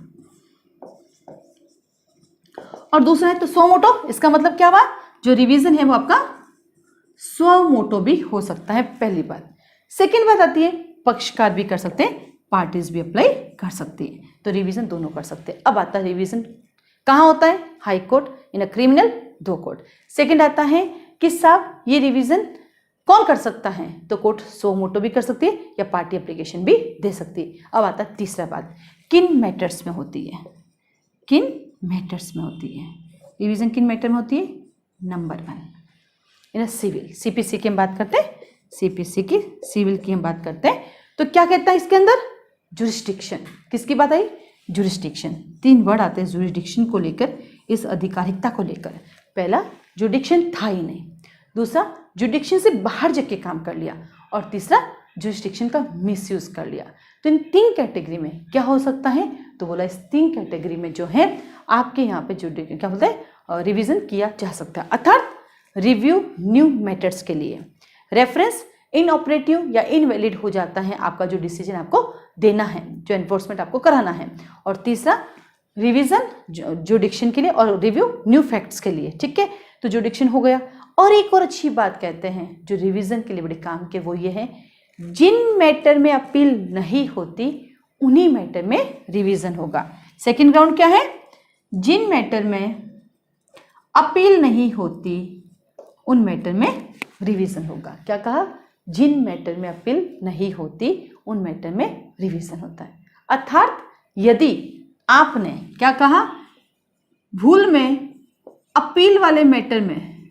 और दूसरा है तो सो मोटो, इसका मतलब क्या हुआ? जो रिवीजन है वो आपका स्व मोटो भी हो सकता है, पहली बात। सेकेंड बात आती है पक्षकार भी कर सकते हैं, पार्टीज भी अप्लाई कर सकती है। तो रिवीजन दोनों कर सकते हैं। अब आता है रिवीजन कहाँ होता है? High court, in criminal 2 court. Second आता है कि साहब ये रिवीजन कौन कर सकता है? तो कोर्ट सो मोटो भी कर सकती है या पार्टी एप्लीकेशन भी दे सकती है। अब आता है तीसरा बात, किन मैटर्स में होती है? किन मैटर्स में होती है रिवीजन? किन मैटर में होती है? नंबर 1 इन सिविल, CPC की हम बात करते हैं, CPC की सिविल की हम बात करते हैं। तो क्या कहता है इसके अंदर? जुरिस्डिक्शन। किसकी बात आई? जुरिस्डिक्शन। 3 वर्ड आते हैं जुरिस्डिक्शन को लेकर, इस अधिकारिकता को लेकर। पहला, जुडिक्शन था ही नहीं, दूसरा जुडिक्शन से बाहर जाके काम कर लिया, और तीसरा जुरिस्डिक्शन का मिसयूज कर लिया। तो इन 3 कैटेगरी में क्या हो सकता है? तो बोला इस 3 कैटेगरी में जो है आपके यहाँ पे जुडिक्शन क्या बोलते हैं, रिवीजन किया जा सकता है। अर्थात रिव्यू न्यू मैटर्स के लिए, रेफरेंस इनऑपरेटिव या इनवैलिड हो जाता है आपका जो डिसीजन आपको देना है, जो एनफोर्समेंट आपको कराना है। और तीसरा रिवीजन जुडिक्शन के लिए और रिव्यू न्यू फैक्ट्स के लिए, ठीक है। तो जुडिक्शन हो गया। और एक और अच्छी बात कहते हैं जो रिवीजन के लिए बड़े काम के, वो ये है जिन मैटर में अपील नहीं होती उन्हीं मैटर में रिवीजन होगा। सेकंड ग्राउंड क्या है? जिन मैटर में अपील नहीं होती उन मैटर में रिवीजन होगा। क्या कहा? जिन मैटर में अपील नहीं होती उन मैटर में रिवीजन होता है। अर्थात यदि आपने क्या कहा, भूल में अपील वाले मैटर में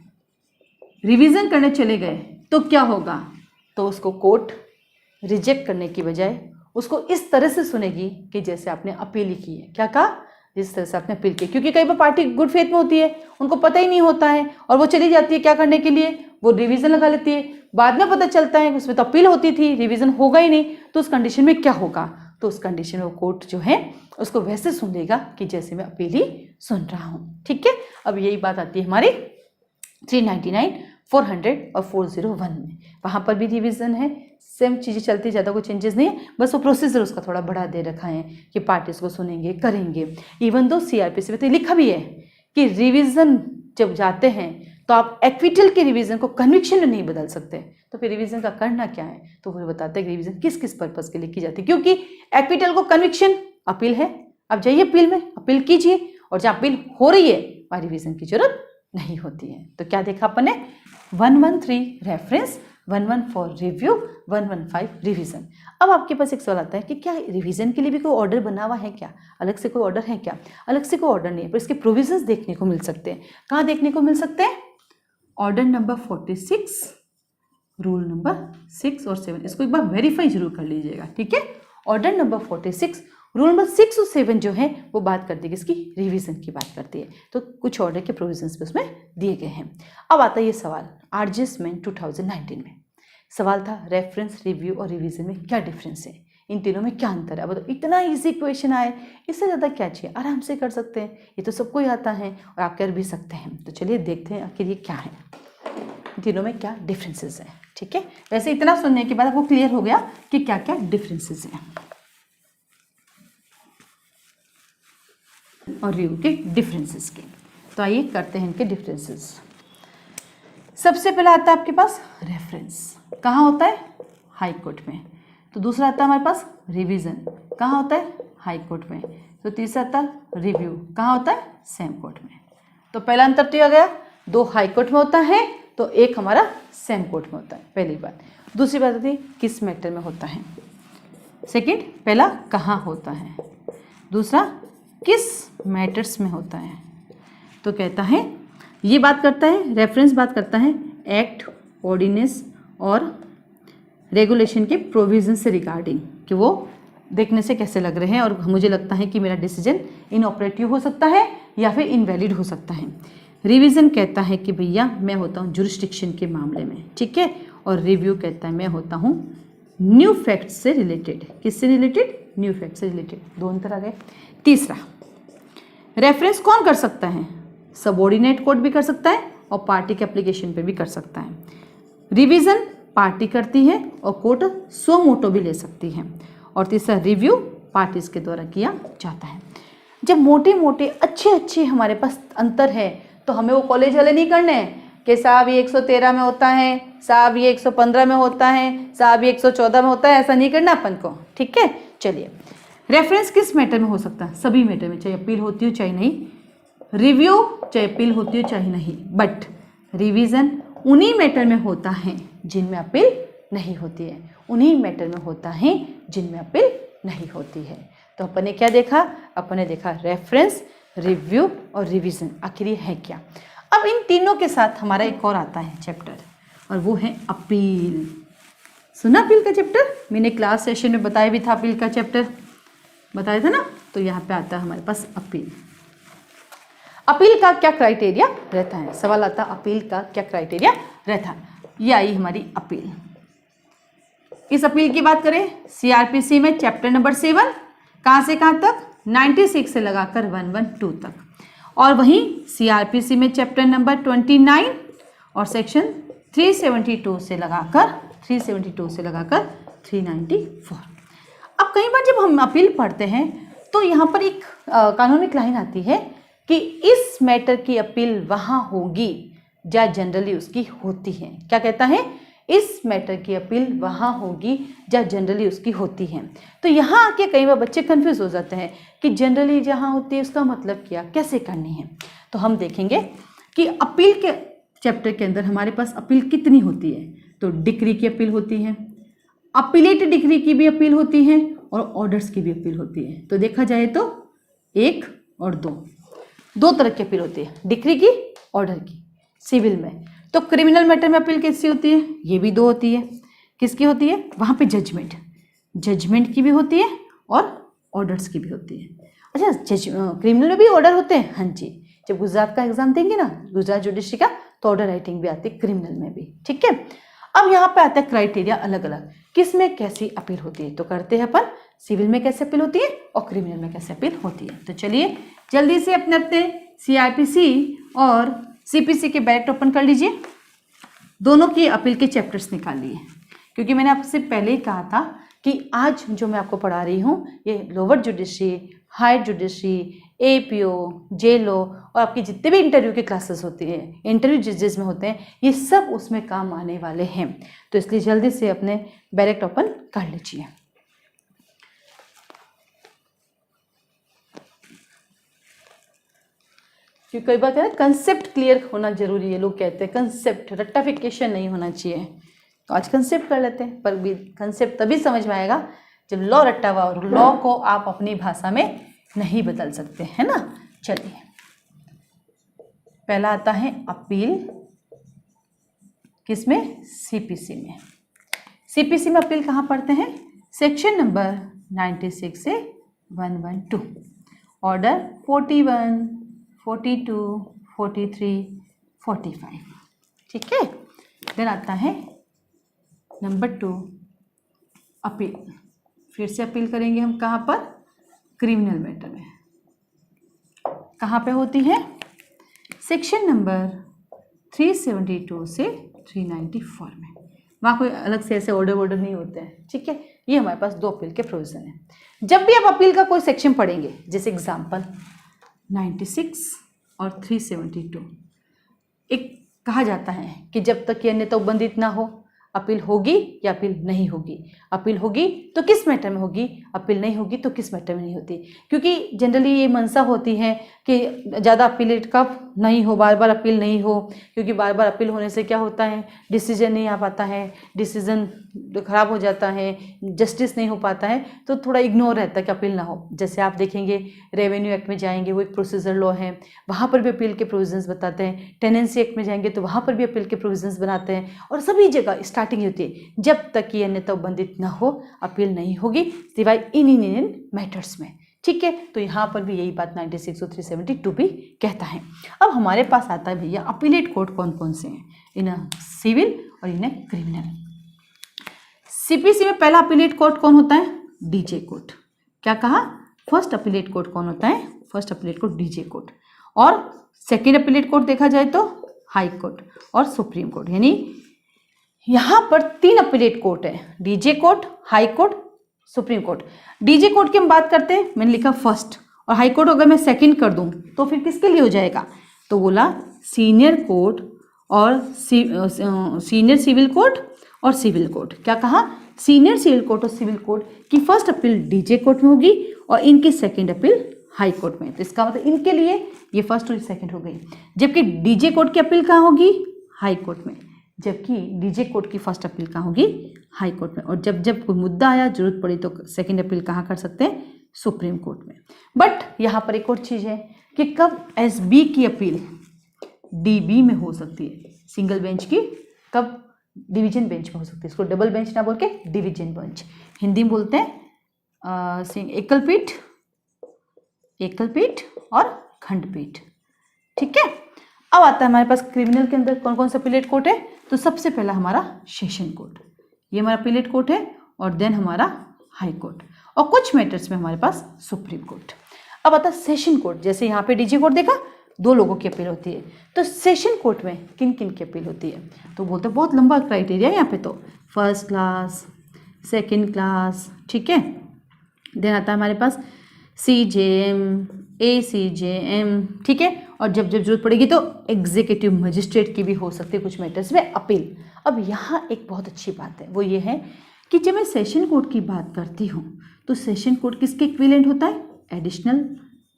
रिवीजन करने चले गए तो क्या होगा? तो उसको कोर्ट रिजेक्ट करने की बजाय उसको इस तरह से सुनेगी कि जैसे आपने अपील ही की है। क्या कहा? जिस तरह से आपने अपील की। क्योंकि कई बार पार्टी गुड फेथ में होती है, उनको पता ही नहीं होता है और वो चली जाती है क्या करने के लिए, वो रिवीजन लगा लेती है। बाद में पता चलता है उसमें तो अपील होती थी, रिवीजन होगा ही नहीं। तो उस कंडीशन में क्या होगा? तो उस कंडीशन में वो कोर्ट जो है उसको वैसे सुन लेगा कि जैसे मैं अपील ही सुन रहा हूँ, ठीक है। अब यही बात आती है हमारी 399, 400 और 401 में। वहाँ पर भी रिवीजन है, सेम चीज़ें चलती, ज़्यादा कोई चेंजेस नहीं है, बस वो प्रोसीजर उसका थोड़ा बढ़ा दे रखा है कि पार्टीज को सुनेंगे, करेंगे। इवन दो सीआरपीसी में तो लिखा भी है कि रिवीजन जब जाते हैं तो आप एक्विटल के रिवीजन को कन्विक्शन में नहीं बदल सकते। तो फिर रिवीजन का करना क्या है, तो वो बताते हैं कि रिवीजन किस किस पर्पज के लिए की जाती है, क्योंकि एक्विटल को कन्विक्शन अपील है, आप जाइए अपील में अपील कीजिए, और जहाँ अपील हो रही है वहाँ रिवीजन की जरूरत नहीं होती है। तो क्या देखा अपन ने, 113 रेफरेंस, 114 रिव्यू, 115 रिवीजन। अब आपके पास एक सवाल आता है कि क्या रिवीजन के लिए भी कोई ऑर्डर बना हुआ है क्या, अलग से कोई ऑर्डर है क्या? अलग से कोई ऑर्डर नहीं है, पर इसके प्रोविजंस देखने को मिल सकते हैं। कहाँ देखने को मिल सकते हैं? ऑर्डर नंबर 46, रूल नंबर 6 और 7, इसको एक बार वेरीफाई जरूर कर लीजिएगा, ठीक है। ऑर्डर नंबर 46, रूल नंबर 6 और 7 जो है वो बात करती है किसकी, रिवीजन की बात करती है। तो कुछ ऑर्डर के प्रोविजंस भी उसमें दिए गए हैं। अब आता है ये सवाल आरजीएस में 2019 में सवाल था, रेफरेंस, रिव्यू और रिवीजन में क्या डिफरेंस है, इन तीनों में क्या अंतर है? अब तो इतना इजी क्वेश्चन आए, इससे ज़्यादा क्या चाहिए, आराम से कर सकते हैं, ये तो सबको ही आता है और आप कर भी सकते हैं। तो चलिए देखते हैं आखिर ये क्या है, तीनों में क्या डिफरेंसेस हैं, ठीक है। वैसे इतना सुनने के बाद आपको क्लियर हो गया कि क्या क्या डिफरेंसेस हैं और रिव्यू के डिफरेंसेस के। तो आइए करते हैं इनके डिफरेंसेस। सबसे पहला आता है आपके पास रेफरेंस, कहाँ होता है, हाई कोर्ट में। तो दूसरा आता है हमारे पास रिवीजन, कहाँ होता है, हाई कोर्ट में। तो तीसरा आता है रिव्यू, कहाँ होता है, सेम कोर्ट में। तो पहला अंतर तो आ गया, दो हाई कोर्ट में होता है तो एक हमारा सेम कोर्ट में होता है, पहली बात। दूसरी बात आती है किस मैटर में होता है, सेकंड, पहला कहाँ होता है, दूसरा किस मैटर्स में होता है। तो कहता है ये बात करता है, रेफरेंस बात करता है एक्ट, ऑर्डिनेंस और रेगुलेशन के प्रोविजन से रिगार्डिंग, कि वो देखने से कैसे लग रहे हैं और मुझे लगता है कि मेरा डिसीजन इनऑपरेटिव हो सकता है या फिर इनवैलिड हो सकता है। रिवीजन कहता है कि भैया मैं होता हूँ जुरिस्डिक्शन के मामले में, ठीक है। और रिव्यू कहता है मैं होता हूँ न्यू फैक्ट्स से रिलेटेड, किससे रिलेटेड, न्यू फैक्ट से रिलेटेड। दो अंतर आ गए। तीसरा, रेफरेंस कौन कर सकता है, सबऑर्डिनेट कोर्ट भी कर सकता है और पार्टी के एप्लीकेशन पे भी कर सकता है। रिवीजन पार्टी करती है और कोर्ट सो मोटो भी ले सकती है। और तीसरा, रिव्यू पार्टीज के द्वारा किया जाता है। जब मोटे मोटे अच्छे हमारे पास अंतर है तो हमें वो कॉलेज वाले नहीं करने हैं कि साहब ये 113 में होता है, साहब ये 115 में होता है, साहब ये 114 में होता है, ऐसा नहीं करना अपन को, ठीक है। चलिए, रेफरेंस किस मैटर में हो सकता है, सभी मैटर में, चाहे अपील होती हो चाहे नहीं, रिव्यू चाहे अपील होती हो चाहे नहीं, बट रिवीजन उन्हीं मैटर में होता है जिनमें अपील नहीं होती है, उन्हीं मैटर में होता है जिनमें अपील नहीं होती है। तो अपन ने क्या देखा, अपन ने देखा रेफरेंस, रिव्यू और रिवीजन, आखिर ये है क्या। अब इन तीनों के साथ हमारा एक और आता है चैप्टर और वो है अपील। सुना अपील का चैप्टर, मैंने क्लास सेशन में बताया भी था, अपील का चैप्टर बताया था ना। तो यहाँ पे आता है हमारे पास अपील। अपील का क्या क्राइटेरिया रहता है, सवाल आता है अपील का क्या क्राइटेरिया रहता है। ये आई हमारी अपील। इस अपील की बात करें सीआरपीसी में चैप्टर नंबर 7, कहाँ से कहाँ तक, 96 से लगाकर 112 तक। और वहीं सीआरपीसी में चैप्टर नंबर 29 और सेक्शन 372 से लगाकर 394। अब कई बार जब हम अपील पढ़ते हैं तो यहाँ पर एक कानूनिक लाइन आती है कि इस मैटर की अपील वहाँ होगी जहाँ जनरली उसकी होती है। क्या कहता है, इस मैटर की अपील वहाँ होगी जहाँ जनरली उसकी होती है। तो यहाँ आके कई बार बच्चे कंफ्यूज हो जाते हैं कि जनरली जहाँ होती है उसका मतलब क्या, कैसे करनी है। तो हम देखेंगे कि अपील के चैप्टर के अंदर हमारे पास अपील कितनी होती है। तो डिक्री की अपील होती है, अपीलेट डिक्री की भी अपील होती है और ऑर्डर्स की भी अपील होती है। तो देखा जाए तो 1 और 2 तरह की अपील होती है, डिक्री की, ऑर्डर की। सिविल में तो क्रिमिनल मैटर में अपील कैसी होती है, ये भी 2 होती है। किसकी होती है, वहाँ पे जजमेंट की भी होती है और ऑर्डर्स की भी होती है। अच्छा, क्रिमिनल में भी ऑर्डर होते हैं, हाँ जी। जब गुजरात का एग्जाम देंगे ना, गुजरात जुडिशरी का, तो ऑर्डर राइटिंग भी आती है क्रिमिनल में भी, ठीक है। अब यहाँ पे आता है क्राइटेरिया अलग अलग, किस में कैसी अपील होती है। तो करते हैं अपन, सिविल में कैसे अपील होती है और क्रिमिनल में कैसे अपील होती है। तो चलिए जल्दी से अपने सीआरपीसी और सीपीसी के बैलेट ओपन कर लीजिए, दोनों की अपील के चैप्टर्स निकाल लिए, क्योंकि मैंने आपसे पहले ही कहा था कि आज जो मैं आपको पढ़ा रही हूँ ये lower judiciary, higher judiciary, APO, जेलो और आपके जितने भी इंटरव्यू की क्लासेस होती हैं, इंटरव्यू जजेस में होते हैं, ये सब उसमें काम आने वाले हैं। तो इसलिए जल्दी से अपने बैलेट ओपन कर लीजिए। क्योंकि कई बार कहते हैं कंसेप्ट क्लियर होना जरूरी है, लोग कहते हैं कंसेप्ट, रट्टाफिकेशन नहीं होना चाहिए। तो आज कंसेप्ट कर लेते हैं, पर भी कंसेप्ट तभी समझ में आएगा जब लॉ रट्टा हुआ और लॉ को आप अपनी भाषा में नहीं बदल सकते, है ना। चलिए, पहला आता है अपील, किसमें? सीपीसी में। सीपीसी में अपील कहाँ पढ़ते हैं? सेक्शन नंबर 96 से 112, ऑर्डर 41, 42, 43, 45, ठीक है। देन आता है नंबर 2 अपील। फिर से अपील करेंगे हम कहाँ पर? क्रिमिनल मैटर में। कहाँ पे होती है? सेक्शन नंबर 372 से 394 में। वहाँ कोई अलग से ऐसे ऑर्डर नहीं होते हैं, ठीक है। ये हमारे पास 2 अपील के प्रोविजन हैं। जब भी आप अपील का कोई सेक्शन पढ़ेंगे, जैसे एग्जाम्पल 96 और 372, एक कहा जाता है कि जब तक ये अन्यथा उपबंधित ना हो अपील होगी या अपील नहीं होगी। अपील होगी तो किस मैटर में होगी, अपील नहीं होगी तो किस मैटर में नहीं होती। क्योंकि जनरली ये मंशा होती है कि ज़्यादा अपीलेट कब नहीं हो, बार बार अपील नहीं हो, क्योंकि बार बार अपील होने से क्या होता है, डिसीजन नहीं आ पाता है, डिसीजन ख़राब हो जाता है, जस्टिस नहीं हो पाता है, तो थोड़ा इग्नोर रहता है कि अपील ना हो। जैसे आप देखेंगे रेवेन्यू एक्ट में जाएंगे, वो एक प्रोसीजर लॉ है, वहाँ पर भी अपील के प्रोविजंस बताते हैं। टेनेंसी एक्ट में जाएंगे तो वहाँ पर भी अपील के प्रोविजंस बनाते हैं। और सभी जगह स्टार्टिंग होती है, जब तक ये अन्यथा उपबंधित न हो अपील नहीं होगी, सिवाय इन मैटर्स में, ठीक है। तो यहाँ पर भी यही बात 96 और 372 भी कहता है। अब हमारे पास आता है भैया अपीलेट कोर्ट कौन कौन से हैं, इन सिविल और इन क्रिमिनल। सीपीसी में पहला अपीलेट कोर्ट कौन होता है? DJ court. क्या कहा? फर्स्ट अपीलेट कोर्ट कौन होता है? First appellate court DJ court. और सेकेंड अपीलेट कोर्ट देखा जाए तो हाई कोर्ट और सुप्रीम कोर्ट। यानी यहाँ पर 3 अपीलेट कोर्ट है, DJ court, high court, supreme court. DJ court की हम बात करते हैं, मैंने लिखा फर्स्ट, और हाई कोर्ट अगर मैं सेकंड कर दूं तो फिर किसके लिए हो जाएगा? तो बोला सीनियर कोर्ट और सीनियर सिविल कोर्ट और सिविल कोर्ट। क्या कहा? सीनियर सिविल कोर्ट और सिविल कोर्ट की फर्स्ट अपील डीजे कोर्ट में होगी और इनकी सेकेंड अपील हाई कोर्ट में। तो इसका मतलब इनके लिए ये फर्स्ट और सेकेंड हो गई, जबकि डीजे कोर्ट की अपील कहाँ होगी? हाई कोर्ट में। जबकि डीजे कोर्ट की फर्स्ट अपील कहाँ होगी? हाई कोर्ट में। और जब जब कोई मुद्दा आया, जरूरत पड़ी, तो सेकंड अपील कहाँ कर सकते हैं? सुप्रीम कोर्ट में। बट यहाँ पर एक और चीज़ है कि कब एसबी की अपील डीबी में हो सकती है, सिंगल बेंच की, कब डिवीजन बेंच में हो सकती है। इसको डबल बेंच ना बोल के डिवीजन बेंच, हिंदी में बोलते हैं एकल पीठ, एकल पीठ और खंडपीठ, ठीक है। अब आता है हमारे पास क्रिमिनल के अंदर कौन कौन सा अपीलेट कोर्ट है। तो सबसे पहला हमारा सेशन कोर्ट, ये हमारा अपीलेट कोर्ट है, और देन हमारा हाई कोर्ट, और कुछ मैटर्स में हमारे पास सुप्रीम कोर्ट। अब आता है सेशन कोर्ट। जैसे यहाँ पे डीजे कोर्ट देखा, 2 लोगों की अपील होती है, तो सेशन कोर्ट में किन किन की अपील होती है? तो बोलते हैं बहुत लंबा क्राइटेरिया है यहाँ पे, तो फर्स्ट क्लास, सेकेंड क्लास, ठीक है। देन आता है हमारे पास CJM, ACJM, ठीक है। और जब जब जरूरत पड़ेगी तो एग्जीक्यूटिव मजिस्ट्रेट की भी हो सकती है कुछ मैटर्स में अपील। अब यहाँ एक बहुत अच्छी बात है, वो ये है कि जब मैं सेशन कोर्ट की बात करती हूँ तो सेशन कोर्ट किसके इक्विवेलेंट होता है? एडिशनल।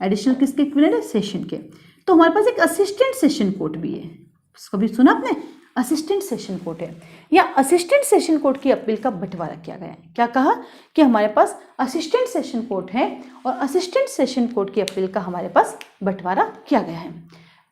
एडिशनल किसके इक्विवेलेंट है? सेशन के। तो हमारे पास एक असिस्टेंट सेशन कोर्ट भी है, उसको भी सुना आपने? असिस्टेंट सेशन कोर्ट है। या असिस्टेंट सेशन कोर्ट की अपील का बंटवारा किया गया है। क्या कहा? कि हमारे पास असिस्टेंट सेशन कोर्ट है और असिस्टेंट सेशन कोर्ट की अपील का हमारे पास बंटवारा किया गया है।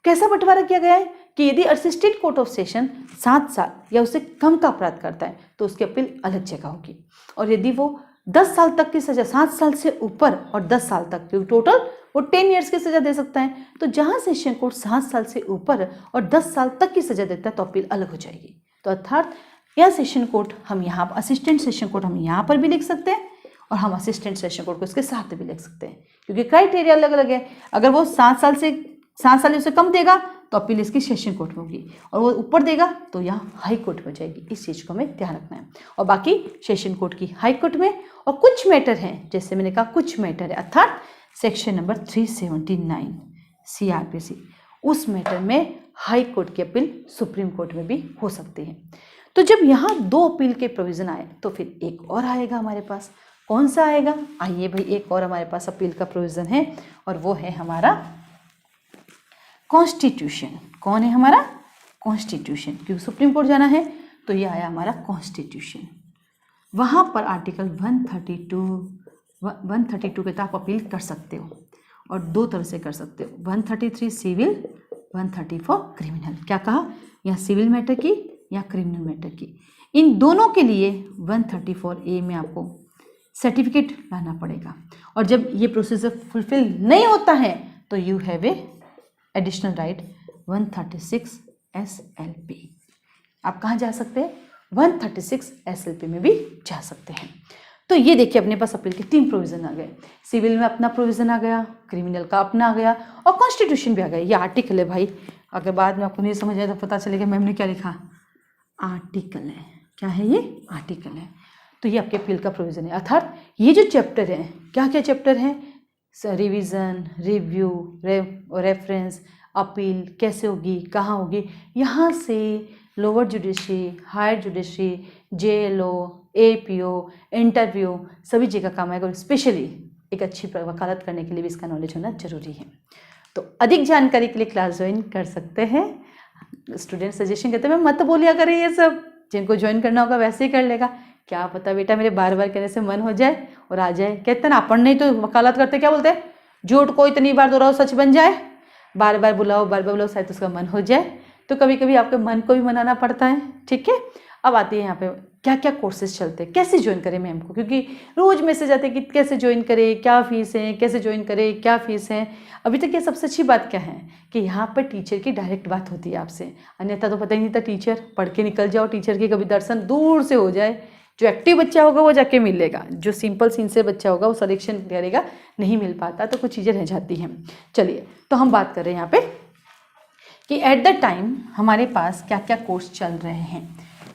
कैसा बंटवारा किया गया है? कि यदि असिस्टेंट कोर्ट ऑफ सेशन 7 साल या उससे कम का अपराध करता है तो उसकी अपील अलग जगह होगी, और यदि वो 10 साल तक की सजा, 7 साल से ऊपर और 10 साल तक, क्योंकि टोटल वो 10 ईयर्स की सजा दे सकता है, तो जहां सेशन कोर्ट 7 साल से ऊपर और 10 साल तक की सजा देता है तो अपील अलग हो जाएगी। तो अर्थात यह सेशन कोर्ट हम यहाँ असिस्टेंट सेशन कोर्ट हम यहाँ पर भी लिख सकते हैं, और हम असिस्टेंट सेशन कोर्ट को इसके साथ भी लिख सकते हैं, क्योंकि क्राइटेरिया अलग अलग है। अगर वो 7 साल से उससे कम देगा तो अपील इसकी सेशन कोर्ट में होगी, और वो ऊपर देगा तो यहाँ हाई कोर्ट में हो जाएगी। इस चीज़ को हमें ध्यान रखना है। और बाकी सेशन कोर्ट की हाई कोर्ट में, और कुछ मैटर हैं, जैसे मैंने कहा कुछ मैटर है, अर्थात सेक्शन नंबर 379 CRPC, उस मैटर में हाई कोर्ट की अपील सुप्रीम कोर्ट में भी हो सकती है। तो जब यहाँ 2 अपील के प्रोविज़न आए तो फिर एक और आएगा हमारे पास। कौन सा आएगा? आइए भाई, एक और हमारे पास अपील का प्रोविज़न है, और वो है हमारा कॉन्स्टिट्यूशन। कौन है हमारा? कॉन्स्टिट्यूशन। क्योंकि सुप्रीम कोर्ट जाना है तो ये आया हमारा कॉन्स्टिट्यूशन। वहाँ पर आर्टिकल 132 के तहत आप अपील कर सकते हो, और 2 तरह से कर सकते हो, 133 सिविल, 134 क्रिमिनल। क्या कहा? या सिविल मैटर की या क्रिमिनल मैटर की। इन दोनों के लिए 134A में आपको सर्टिफिकेट लाना पड़ेगा, और जब ये प्रोसीजर फुलफिल नहीं होता है तो you have a additional right 136 SLP। आप कहाँ जा सकते हैं? 136 SLP में भी जा सकते हैं। तो ये देखिए, अपने पास अपील के 3 प्रोविज़न आ गए। सिविल में अपना प्रोविज़न आ गया, क्रिमिनल का अपना आ गया, और कॉन्स्टिट्यूशन भी आ गया। ये आर्टिकल है भाई, अगर बाद में आपको नहीं समझ आया तो पता चलेगा मैम ने क्या लिखा। आर्टिकल है। क्या है ये? आर्टिकल है। तो ये आपके अपील का प्रोविज़न है। अर्थात ये जो चैप्टर है, क्या क्या चैप्टर हैं? रिवीजन, रिव्यू, रेफरेंस, अपील कैसे होगी, कहाँ होगी, यहाँ से lower judiciary, higher judiciary, JLO, APO, interview, सभी जगह काम आएगा। और स्पेशली एक अच्छी वकालत करने के लिए भी इसका नॉलेज होना जरूरी है। तो अधिक जानकारी के लिए क्लास ज्वाइन कर सकते हैं। स्टूडेंट सजेशन कहते हैं मैं मत बोलिया करें ये सब, जिनको ज्वाइन करना होगा वैसे ही कर लेगा। क्या पता बेटा मेरे बार बार कहने से मन हो जाए और आ जाए। कहते हैं ना, अपन नहीं तो वकालत करते क्या बोलते हैं, झूठ को इतनी बार दोहराओ सच बन जाए। बार बार बुलाओ शायद उसका मन हो जाए। तो कभी कभी आपके मन को भी मनाना पड़ता है। ठीक है, अब आती है यहाँ पे क्या क्या कोर्सेज चलते हैं, कैसे ज्वाइन करें मैम को, क्योंकि रोज मैसेज आते हैं कि कैसे ज्वाइन करें, क्या फीस है, कैसे ज्वाइन करें, क्या फीस है। अभी तक ये सबसे अच्छी बात क्या है कि यहाँ पर टीचर की डायरेक्ट बात होती है आपसे, अन्यथा तो पता ही नहीं था। टीचर पढ़ के निकल जाओ, टीचर के कभी दर्शन दूर से हो जाए। जो एक्टिव बच्चा होगा वो जाके मिलेगा, जो सिंपल सिंसियर बच्चा होगा वो सिलेक्शन करेगा, नहीं मिल पाता, तो कुछ चीज़ें रह जाती हैं। चलिए, तो हम बात कर रहे हैं यहाँ पे कि एट द टाइम हमारे पास क्या क्या कोर्स चल रहे हैं,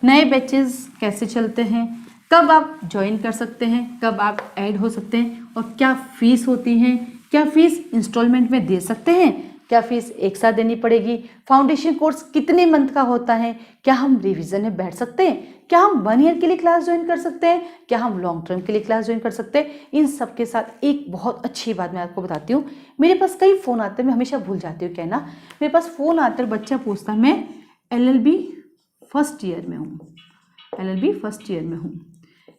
नए बैचेस कैसे चलते हैं, कब आप ज्वाइन कर सकते हैं, कब आप ऐड हो सकते हैं, और क्या फ़ीस होती है, क्या फ़ीस इंस्टॉलमेंट में दे सकते हैं, क्या फ़ीस एक साथ देनी पड़ेगी, फाउंडेशन कोर्स कितने मंथ का होता है, क्या हम रिवीजन में बैठ सकते हैं, क्या हम 1 ईयर के लिए क्लास ज्वाइन कर सकते हैं, क्या हम लॉन्ग टर्म के लिए क्लास ज्वाइन कर सकते हैं। इन सब के साथ एक बहुत अच्छी बात मैं आपको बताती हूँ। मेरे पास कई फ़ोन आते हैं, मैं हमेशा भूल जाती हूँ कहना। मेरे पास फ़ोन आता है, बच्चा पूछता है मैं LLB फर्स्ट ईयर में हूँ, LLB फर्स्ट ईयर में हूँ,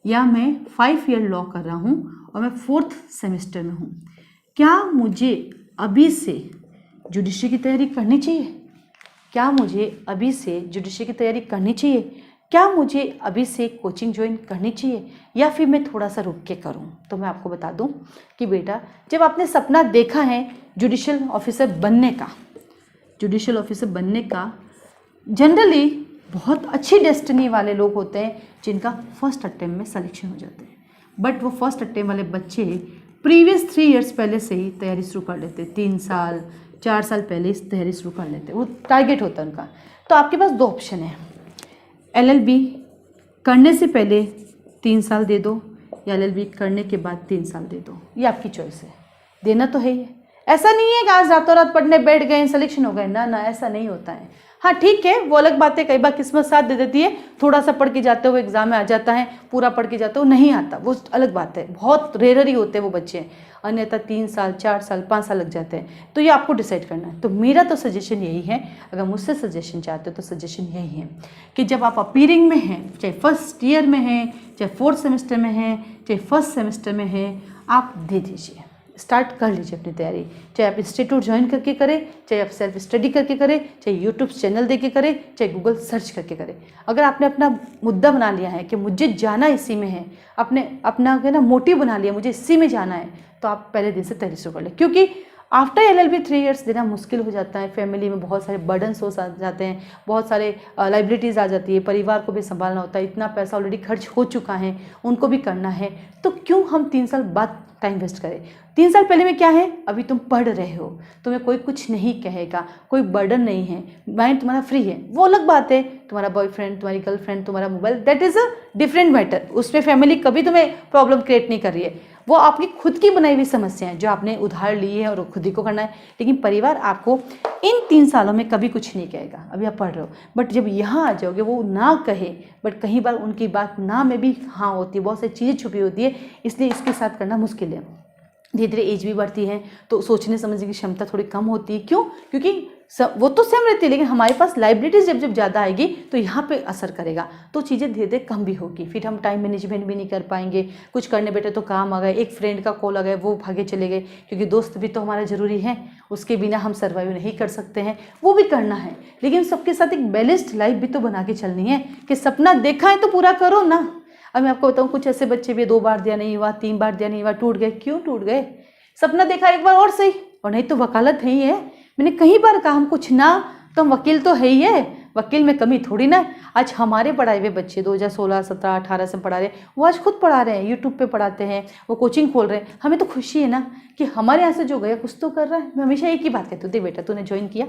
या मैं 5 ईयर लॉ कर रहा हूँ और मैं 4th सेमेस्टर में हूँ, क्या मुझे अभी से जुडिशरी की तैयारी करनी चाहिए, क्या मुझे अभी से जुडिशरी की तैयारी करनी चाहिए, क्या मुझे अभी से कोचिंग ज्वाइन करनी चाहिए, या फिर मैं थोड़ा सा रुक के करूं। तो मैं आपको बता दूं कि बेटा, जब आपने सपना देखा है जुडिशियल ऑफिसर बनने का, जुडिशियल ऑफिसर बनने का, जनरली बहुत अच्छी डेस्टिनी वाले लोग होते हैं जिनका फर्स्ट अटेम्प्ट में सिलेक्शन हो जाते हैं। बट वो फर्स्ट अटेम्प्ट वाले बच्चे प्रीवियस 3 इयर्स पहले से ही तैयारी शुरू कर लेते, 3 साल 4 साल पहले इस तैयारी शुरू कर लेते, वो टारगेट होता है उनका। तो आपके पास 2 ऑप्शन है, LLB करने से पहले 3 साल दे दो, या LLB करने के बाद 3 साल दे दो, ये आपकी चॉइस है। देना तो है ही, ऐसा नहीं है कि आज रातों रात पढ़ने बैठ गए सिलेक्शन हो गए, ना ना, ऐसा नहीं होता है। हाँ ठीक है, वो अलग बात है, कई बार किस्मत साथ दे देती है, थोड़ा सा पढ़ के जाते हो एग्जाम में आ जाता है, पूरा पढ़ के जाते हो नहीं आता, वो अलग बात है, बहुत रेयर ही होते हैं वो बच्चे, अन्यथा 3 साल 4 साल 5 साल लग जाते हैं। तो ये आपको डिसाइड करना है। तो मेरा तो सजेशन यही है, अगर मुझसे सजेशन चाहते हो तो सजेशन यही है कि जब आप अपीयरिंग में हैं, चाहे फर्स्ट ईयर में हैं, चाहे 4th सेमेस्टर में हैं, चाहे फर्स्ट सेमेस्टर में हैं, आप दे दीजिए, स्टार्ट कर लीजिए अपनी तैयारी। चाहे आप इंस्टीट्यूट ज्वाइन करके करें, चाहे आप सेल्फ स्टडी करके करें, चाहे यूट्यूब चैनल देके करें, चाहे गूगल सर्च करके करें। अगर आपने अपना मुद्दा बना लिया है कि मुझे जाना इसी में है, आपने अपना क्या ना मोटिव बना लिया मुझे इसी में जाना है, तो आप पहले दिन से तैयारी शुरू कर लें। क्योंकि आफ्टर LLB 3 इयर्स देना मुश्किल हो जाता है, फैमिली में बहुत सारे बर्डन्स हो जाते हैं, बहुत सारे लाइबिलिटीज़ आ जाती है, परिवार को भी संभालना होता है, इतना पैसा ऑलरेडी खर्च हो चुका है, उनको भी करना है, तो क्यों हम 3 साल बाद टाइम वेस्ट करें। 3 साल पहले में क्या है, अभी तुम पढ़ रहे हो, तुम्हें कोई कुछ नहीं कहेगा, कोई बर्डन नहीं है, माइंड तुम्हारा फ्री है, वो अलग बात है। तुम्हारा बॉयफ्रेंड, तुम्हारी गर्लफ्रेंड, तुम्हारा mobile, that is a different matter. उसमें फैमिली कभी तुम्हें प्रॉब्लम क्रिएट नहीं कर रही है, वो आपकी खुद की बनाई हुई समस्या है जो आपने उधार ली है और खुद ही को करना है। लेकिन परिवार आपको इन 3 सालों में कभी कुछ नहीं कहेगा, अभी आप पढ़ रहे हो। बट जब यहाँ आ जाओगे वो ना कहे, बट कई बार उनकी बात ना में भी हाँ होती है, बहुत सारी चीज़ें छुपी होती है, इसलिए इसके साथ करना मुश्किल है। धीरे धीरे एज भी बढ़ती है तो सोचने समझने की क्षमता थोड़ी कम होती है। क्यों? क्योंकि वो तो सेम रहती है, लेकिन हमारे पास लाइबिलिटीज जब जब ज़्यादा आएगी तो यहाँ पे असर करेगा, तो चीज़ें धीरे धीरे कम भी होगी। फिर हम टाइम मैनेजमेंट भी नहीं कर पाएंगे, कुछ करने बैठे तो काम आ गए, एक फ्रेंड का कॉल आ गया, वो भागे चले गए, क्योंकि दोस्त भी तो हमारा ज़रूरी है, उसके बिना हम सर्वाइव नहीं कर सकते हैं, वो भी करना है। लेकिन सबके साथ एक बैलेंस्ड लाइफ भी तो बना के चलनी है कि सपना देखा है तो पूरा करो ना। अब मैं आपको बताऊँ, कुछ ऐसे बच्चे भी 2 बार दिया नहीं हुआ, 3 बार दिया नहीं हुआ, टूट गए। क्यों टूट गए? सपना देखा एक बार और सही, और नहीं तो वकालत है ही है। मैंने कई बार कहा, हम कुछ ना तो हम वकील तो है ही है, वकील में कमी थोड़ी ना। आज हमारे पढ़ाए हुए बच्चे 2016, 17, 18 से पढ़ा रहे हैं, वो आज खुद पढ़ा रहे हैं, यूट्यूब पे पढ़ाते हैं, वो कोचिंग खोल रहे हैं। हमें तो खुशी है ना कि हमारे यहाँ से जो गया कुछ तो कर रहा है। मैं हमेशा एक ही बात कहती हूँ, देख बेटा तूने ज्वाइन किया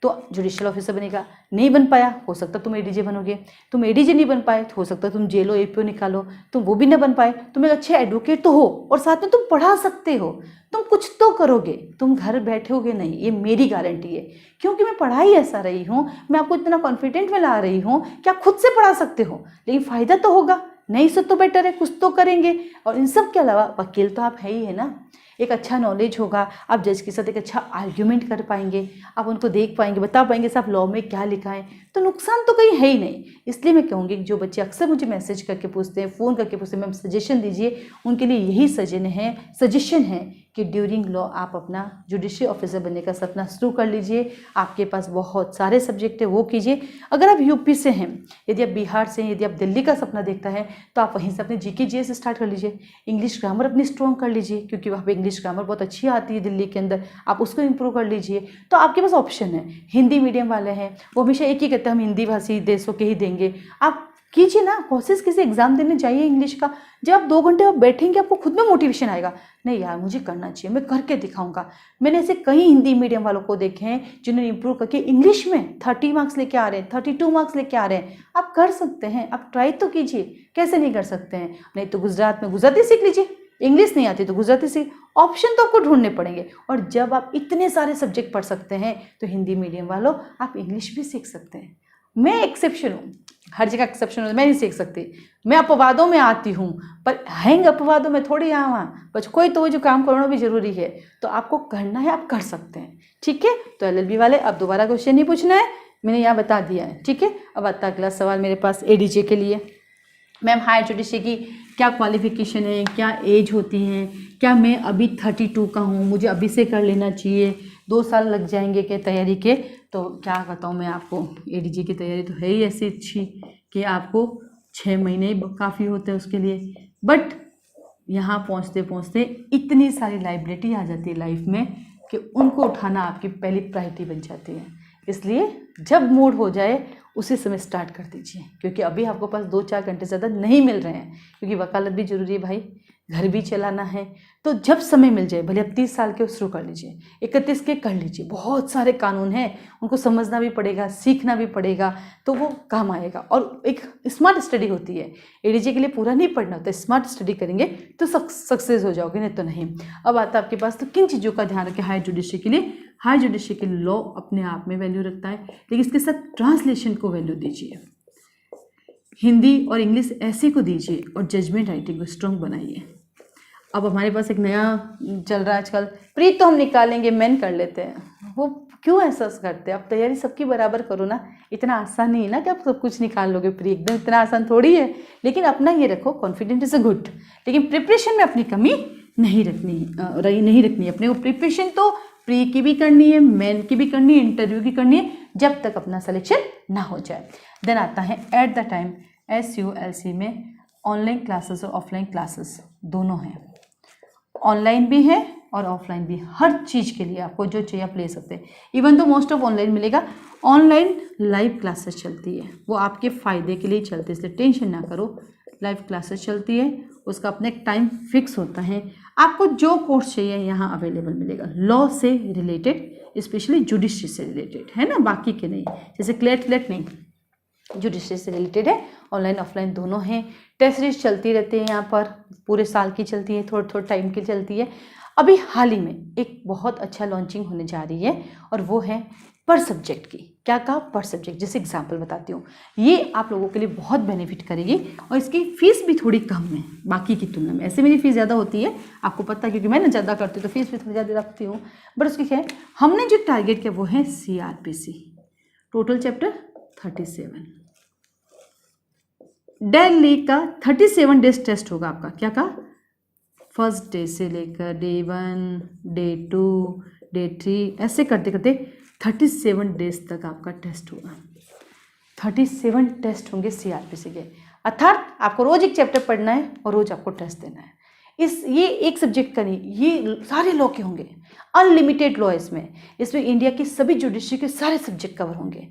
तो जुडिशियल ऑफिसर बनेगा, नहीं बन पाया हो सकता तुम एडीजे बनोगे, तुम एडीजे नहीं बन पाए तो हो सकता तुम जेलो एपीओ निकालो, तुम वो भी ना बन पाए, तुम एक अच्छे एडवोकेट तो हो और साथ में तुम पढ़ा सकते हो, तुम कुछ तो करोगे, तुम घर बैठोगे नहीं, ये मेरी गारंटी है। क्योंकि मैं पढ़ाई ऐसा रही हूँ, मैं आपको इतना कॉन्फिडेंट में ला रही हूँ कि आप खुद से पढ़ा सकते हो, लेकिन फ़ायदा तो होगा, नहीं सो तो बेटर है, कुछ तो करेंगे। और इन सब के अलावा वकील तो आप है ही है ना, एक अच्छा नॉलेज होगा, आप जज के साथ एक अच्छा आर्ग्यूमेंट कर पाएंगे, आप उनको देख पाएंगे, बता पाएंगे साहब लॉ में क्या लिखा है, तो नुकसान तो कहीं है ही नहीं। इसलिए मैं कहूँगी कि जो बच्चे अक्सर मुझे मैसेज करके पूछते हैं, फ़ोन करके पूछते हैं मैम सजेशन दीजिए, उनके लिए यही सजेशन है कि ड्यूरिंग लॉ आप अपना जुडिशियल ऑफिसर बनने का सपना शुरू कर लीजिए। आपके पास बहुत सारे सब्जेक्ट है, वो कीजिए। अगर आप यूपी से हैं, यदि आप बिहार से हैं, यदि आप दिल्ली का सपना देखता है तो आप वहीं से अपने जीके जीएस स्टार्ट कर लीजिए। इंग्लिश ग्रामर अपनी स्ट्रॉन्ग कर लीजिए, क्योंकि वहाँ पे इंग्लिश ग्रामर बहुत अच्छी आती है दिल्ली के अंदर, आप उसको इंप्रूव कर लीजिए। तो आपके पास ऑप्शन है। हिंदी मीडियम वाले हैं वो हमेशा एक ही कहते हैं हम हिंदी भाषी देशों के ही देंगे, आप कीजिए ना कोशिश, किसी एग्जाम देने जाइए इंग्लिश का। जब आप 2 घंटे आप बैठेंगे आपको खुद में मोटिवेशन आएगा, नहीं यार मुझे करना चाहिए, मैं करके दिखाऊंगा। मैंने ऐसे कई हिंदी मीडियम वालों को देखे हैं जिन्होंने इंप्रूव करके इंग्लिश में 30 मार्क्स लेके आ रहे हैं, 32 मार्क्स लेके आ रहे हैं। आप कर सकते हैं, आप ट्राई तो कीजिए, कैसे नहीं कर सकते हैं। नहीं तो गुजरात में गुजराती सीख लीजिए, इंग्लिश नहीं आती तो गुजराती सीख, ऑप्शन तो आपको ढूंढने पड़ेंगे। और जब आप इतने सारे सब्जेक्ट पढ़ सकते हैं तो हिंदी मीडियम वालों आप इंग्लिश भी सीख सकते हैं। मैं एक्सेप्शन हूँ, हर जगह एक्सेप्शन हो, मैं नहीं सीख सकती, मैं अपवादों में आती हूँ, पर हैंग अपवादों में थोड़ी आवा बस कोई तो जो काम करना भी जरूरी है, तो आपको करना है, आप कर सकते हैं। ठीक है, तो एलएलबी वाले अब दोबारा क्वेश्चन नहीं पूछना है, मैंने यहाँ बता दिया है। ठीक है, अब आता अगला सवाल मेरे पास एडीजे के लिए। मैम हायर जुडिशरी की क्या क्वालिफिकेशन है, क्या एज होती है, क्या मैं अभी 32 का हूँ, मुझे अभी से कर लेना चाहिए, 2 साल लग जाएंगे क्या तैयारी के? तो क्या बताऊँ मैं आपको, एडीजे की तैयारी तो है ही ऐसी अच्छी कि आपको 6 महीने ही काफ़ी होते हैं उसके लिए। बट यहाँ पहुँचते पहुँचते इतनी सारी लाइबिलिटी आ जाती है लाइफ में कि उनको उठाना आपकी पहली प्रायोरिटी बन जाती है। इसलिए जब मूड हो जाए उसी समय स्टार्ट कर दीजिए, क्योंकि अभी आपको पास 2-4 घंटे ज़्यादा नहीं मिल रहे हैं, क्योंकि वकालत भी जरूरी है भाई, घर भी चलाना है। तो जब समय मिल जाए, भले आप 30 साल के शुरू कर लीजिए, 31 के कर लीजिए, बहुत सारे कानून हैं उनको समझना भी पड़ेगा, सीखना भी पड़ेगा, तो वो काम आएगा। और एक स्मार्ट स्टडी होती है, एडीजे के लिए पूरा नहीं पढ़ना होता, स्मार्ट स्टडी करेंगे तो सक्सेस हो जाओगे, नहीं तो नहीं। अब आता है आपके पास तो किन चीज़ों का ध्यान रखें हायर जुडिशरी के लिए। हायर जुडिशरी के लॉ अपने आप में वैल्यू रखता है, लेकिन इसके साथ ट्रांसलेशन को वैल्यू दीजिए, हिंदी और इंग्लिश ऐसे को दीजिए, और जजमेंट राइटिंग को स्ट्रॉन्ग बनाइए। अब हमारे पास एक नया चल रहा है आजकल, प्री तो हम निकालेंगे, मेन कर लेते हैं। वो क्यों ऐसा करते हैं? आप तैयारी सबकी बराबर करो ना, इतना आसान नहीं है ना कि आप सब कुछ निकाल लोगे प्री, एकदम इतना आसान थोड़ी है। लेकिन अपना ये रखो, कॉन्फिडेंट इज अ गुड, लेकिन प्रिपरेशन में अपनी कमी नहीं रखनी है अपने को। प्रिपरेशन तो प्री की भी करनी है, मेन की भी करनी है, इंटरव्यू की करनी है, जब तक अपना सिलेक्शन ना हो जाए। देन आता है एट द टाइम SULC में ऑनलाइन क्लासेस और ऑफलाइन क्लासेस दोनों हैं, ऑनलाइन भी है और ऑफलाइन भी। हर चीज़ के लिए आपको जो चाहिए आप ले सकते हैं। इवन तो मोस्ट ऑफ ऑनलाइन मिलेगा, ऑनलाइन लाइव क्लासेस चलती है, वो आपके फ़ायदे के लिए चलती है, इसलिए टेंशन ना करो। लाइव क्लासेस चलती है, उसका अपना एक टाइम फिक्स होता है, आपको जो कोर्स चाहिए यहाँ अवेलेबल मिलेगा, लॉ से रिलेटेड, स्पेशली जुडिशरी से रिलेटेड, है ना, बाकी के नहीं, जैसे क्लेट नहीं, जुडिशरी से रिलेटेड है। ऑनलाइन ऑफलाइन दोनों हैं। टेस्ट सीरीज चलती रहती है यहाँ पर, पूरे साल की चलती है, थोड़ा टाइम की चलती है। अभी हाल ही में एक बहुत अच्छा लॉन्चिंग होने जा रही है और वो है पर सब्जेक्ट की। क्या कहा? पर सब्जेक्ट। जैसे एग्जाम्पल बताती हूँ, ये आप लोगों के लिए बहुत बेनिफिट करेगी और इसकी फीस भी थोड़ी कम है बाकी की तुलना में। ऐसे मेरी फीस ज़्यादा होती है, आपको पता है, क्योंकि मैं ना ज़्यादा करती हूँ तो फीस भी थोड़ी ज़्यादा रखती हूँ। बट उसकी क्या है, हमने जो टारगेट किया वो है CRPC, टोटल चैप्टर 37। डेली का 37 डेज टेस्ट होगा आपका। क्या कहा? फर्स्ट डे से लेकर डे 1, डे 2, डे 3, ऐसे करते करते 37 डेज तक आपका टेस्ट होगा। 37 टेस्ट होंगे CRPC के, अर्थात आपको रोज एक चैप्टर पढ़ना है और रोज आपको टेस्ट देना है। ये एक सब्जेक्ट का नहीं, ये सारे लॉ के होंगे, अनलिमिटेड लॉ इसमें इंडिया की सभी जुडिशरी के सारे सब्जेक्ट कवर होंगे।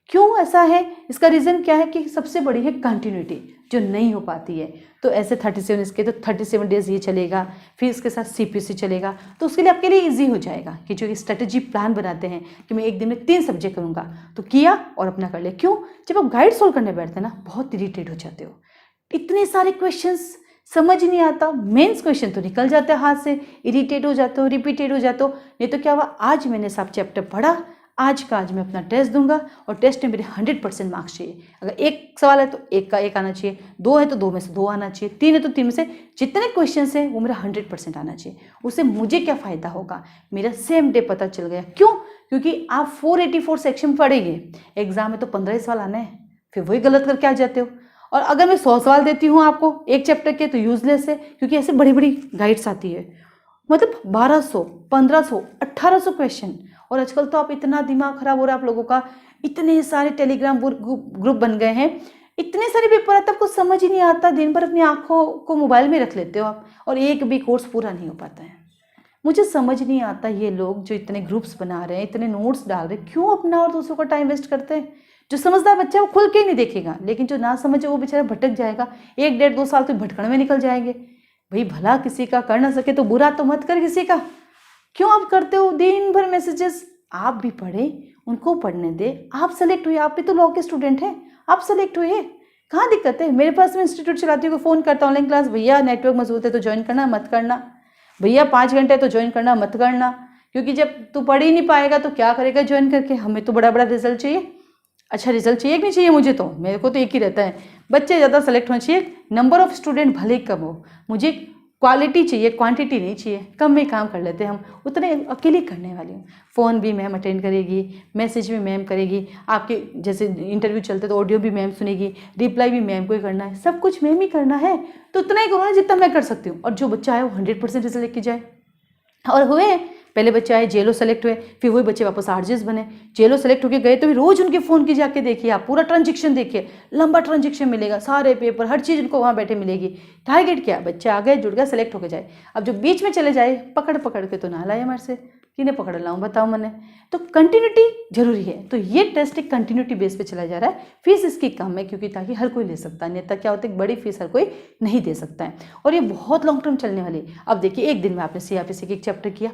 क्यों ऐसा है? इसका रीज़न क्या है कि सबसे बड़ी है कंटिन्यूटी, जो नहीं हो पाती है। तो ऐसे 37 इसके, तो 37 डेज ये चलेगा, फिर इसके साथ CPC चलेगा। तो उसके लिए आपके लिए ईजी हो जाएगा कि जो स्ट्रेटेजी प्लान बनाते हैं कि मैं एक दिन में 3 सब्जेक्ट करूँगा, तो किया और अपना कर ले। क्यों? जब आप गाइड सोल्व करने बैठते हैं ना, बहुत इरिटेट हो जाते हो, इतने सारे क्वेश्चंस समझ नहीं आता, मेंस क्वेश्चन तो निकल जाते हैं हाथ से, इरिटेट हो जाते हो, रिपीटेड हो जाते हो। नहीं तो क्या हुआ, आज मैंने सब चैप्टर पढ़ा, आज मैं अपना टेस्ट दूंगा और टेस्ट में मेरे 100% मार्क्स चाहिए। अगर एक सवाल है तो एक का एक आना चाहिए, 2 है तो 2 में से 2 आना चाहिए, 3 है तो 3 में से जितने क्वेश्चन हैं वो मेरा 100% आना चाहिए। उससे मुझे क्या फ़ायदा होगा, मेरा सेम डे पता चल गया। क्यों? क्योंकि आप 484 सेक्शन पढ़ेंगे, एग्जाम में तो 15 सवाल आने हैं, फिर वही गलत करके आ जाते हो। और अगर मैं 100 सवाल देती हूँ आपको एक चैप्टर के, तो यूजलेस है, क्योंकि ऐसे बड़ी बड़ी गाइड्स आती है, मतलब 1200, 1500, 1800 क्वेश्चन। और आजकल तो आप इतना दिमाग खराब हो रहा है आप लोगों का, इतने सारे टेलीग्राम ग्रुप बन गए हैं, इतने सारे पेपर आते हैं, आपको समझ ही नहीं आता। दिन भर अपनी आंखों को मोबाइल में रख लेते हो आप, और एक भी कोर्स पूरा नहीं हो पाता है। मुझे समझ नहीं आता ये लोग जो इतने ग्रुप्स बना रहे हैं, इतने नोट्स डाल रहे हैं, क्यों अपना और दूसरों का टाइम वेस्ट करते हैं। जो समझदार बच्चा है वो खुल के ही नहीं देखेगा, लेकिन जो ना समझे वो बेचारा भटक जाएगा। 1, 1.5, 2 साल तो भटकने में निकल जाएंगे। भाई भला किसी का कर ना सके तो बुरा तो मत कर किसी का। क्यों आप करते हो दिन भर मैसेजेस? आप भी पढ़े, उनको पढ़ने दे। आप सेलेक्ट हुए, आप भी तो लॉ के स्टूडेंट हैं, आप सेलेक्ट हुए, कहाँ दिक्कत है? मेरे पास में इंस्टीट्यूट चलाती हूँ, फ़ोन करता ऑनलाइन क्लास, भैया नेटवर्क मजबूत है तो ज्वाइन करना, मत करना। भैया 5 घंटे तो ज्वाइन करना, मत करना। क्योंकि जब तू पढ़ ही नहीं पाएगा तो क्या करेगा ज्वाइन करके? हमें तो बड़ा बड़ा रिजल्ट चाहिए, अच्छा रिजल्ट चाहिए कि नहीं चाहिए? मुझे तो, मेरे को तो एक ही रहता है, बच्चे ज़्यादा सेलेक्ट होने चाहिए, नंबर ऑफ स्टूडेंट भले ही कम हो, मुझे क्वालिटी चाहिए, क्वांटिटी नहीं चाहिए। कम में काम कर लेते हैं हम, उतने अकेले करने वाली हूँ। फ़ोन भी मैम अटेंड करेगी, मैसेज भी मैम करेगी, आपके जैसे इंटरव्यू चलते तो ऑडियो भी मैम सुनेगी, रिप्लाई भी मैम को ही करना है, सब कुछ मैम ही करना है। तो उतना ही करो ना जितना मैं कर सकती हूँ, और जो बच्चा आए वो 100% रिजल्ट लेके जाए। और हुए पहले बच्चे आए, जेलो सेलेक्ट हुए, फिर वही बच्चे वापस RJs बने। जेलो सेलेक्ट होके गए तो भी रोज उनके फ़ोन की जाके देखिए, आप पूरा ट्रांजेक्शन देखिए, लंबा ट्रांजेक्शन मिलेगा, सारे पेपर हर चीज़ उनको वहाँ बैठे मिलेगी। टारगेट क्या? बच्चे आ गए, जुड़ गए, सेलेक्ट होके जाए। अब जो बीच में चले जाए, पकड़ के तो ना लाए हमारे से, किन्हें पकड़ लाऊं बताओ मैंने। तो कंटिन्यूटी जरूरी है। तो ये टेस्ट एक कंटिन्यूटी बेस पे चला जा रहा है। फीस इसकी कम है क्योंकि ताकि हर कोई ले सकता है, नहीं तो क्या होता है बड़ी फीस हर कोई नहीं दे सकता है, और ये बहुत लॉन्ग टर्म चलने वाली। अब देखिए एक दिन में आपने CRPC की एक चैप्टर किया,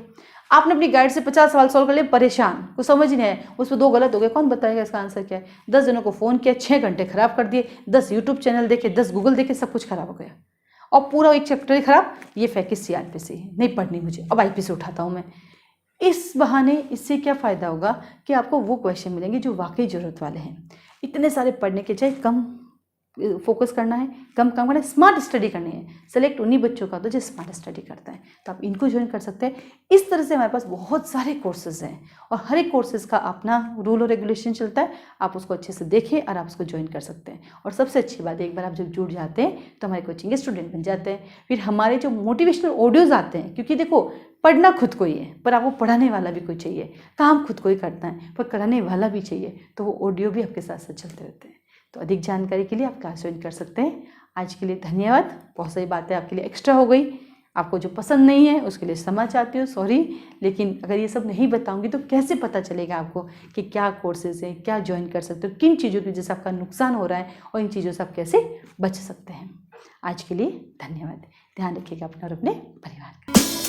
आपने अपनी गाइड से 50 सवाल सॉल्व कर लिए, परेशान, कुछ समझ नहीं है, उसमें 2 गलत हो गए, कौन बताएगा इसका आंसर क्या है? 10 जनों को फ़ोन किया, 6 घंटे खराब कर दिए, 10 यूट्यूब चैनल देखे, 10 गूगल देखे, सब कुछ खराब हो गया, और पूरा एक चैप्टर ही खराब। ये फेंकी CRPC, नहीं पढ़नी मुझे, अब IPC उठाता हूँ मैं। इस बहाने इससे क्या फ़ायदा होगा कि आपको वो क्वेश्चन मिलेंगे जो वाकई ज़रूरत वाले हैं। इतने सारे पढ़ने के चाहे कम फोकस करना है, कम काम करना है, स्मार्ट स्टडी करनी है। सेलेक्ट उन्हीं बच्चों का तो जो स्मार्ट स्टडी करता है, तो आप इनको ज्वाइन कर सकते हैं। इस तरह से हमारे पास बहुत सारे कोर्सेज हैं, और हर एक कोर्सेज का अपना रूल और रेगुलेशन चलता है। आप उसको अच्छे से देखें और आप उसको ज्वाइन कर सकते हैं। और सबसे अच्छी बात है, एक बार आप जब जुड़ जाते हैं तो हमारे कोचिंग के स्टूडेंट बन जाते हैं। फिर हमारे जो मोटिवेशनल ऑडियोज़ आते हैं, क्योंकि देखो पढ़ना खुद को ही है, पर आपको पढ़ाने वाला भी कोई चाहिए, काम खुद को ही करता है पर कराने वाला भी चाहिए, तो वो ऑडियो भी आपके साथ साथ चलते रहते हैं। तो अधिक जानकारी के लिए आप क्लास ज्वाइन कर सकते हैं। आज के लिए धन्यवाद। बहुत सारी बातें आपके लिए एक्स्ट्रा हो गई, आपको जो पसंद नहीं है उसके लिए क्षमा चाहती हूँ, सॉरी। लेकिन अगर ये सब नहीं बताऊंगी तो कैसे पता चलेगा आपको कि क्या कोर्सेज हैं, क्या ज्वाइन कर सकते हो, किन चीज़ों की वजह से आपका नुकसान हो रहा है, और इन चीज़ों से आप कैसे बच सकते हैं। आज के लिए धन्यवाद। ध्यान रखिएगा अपना और अपने परिवार का।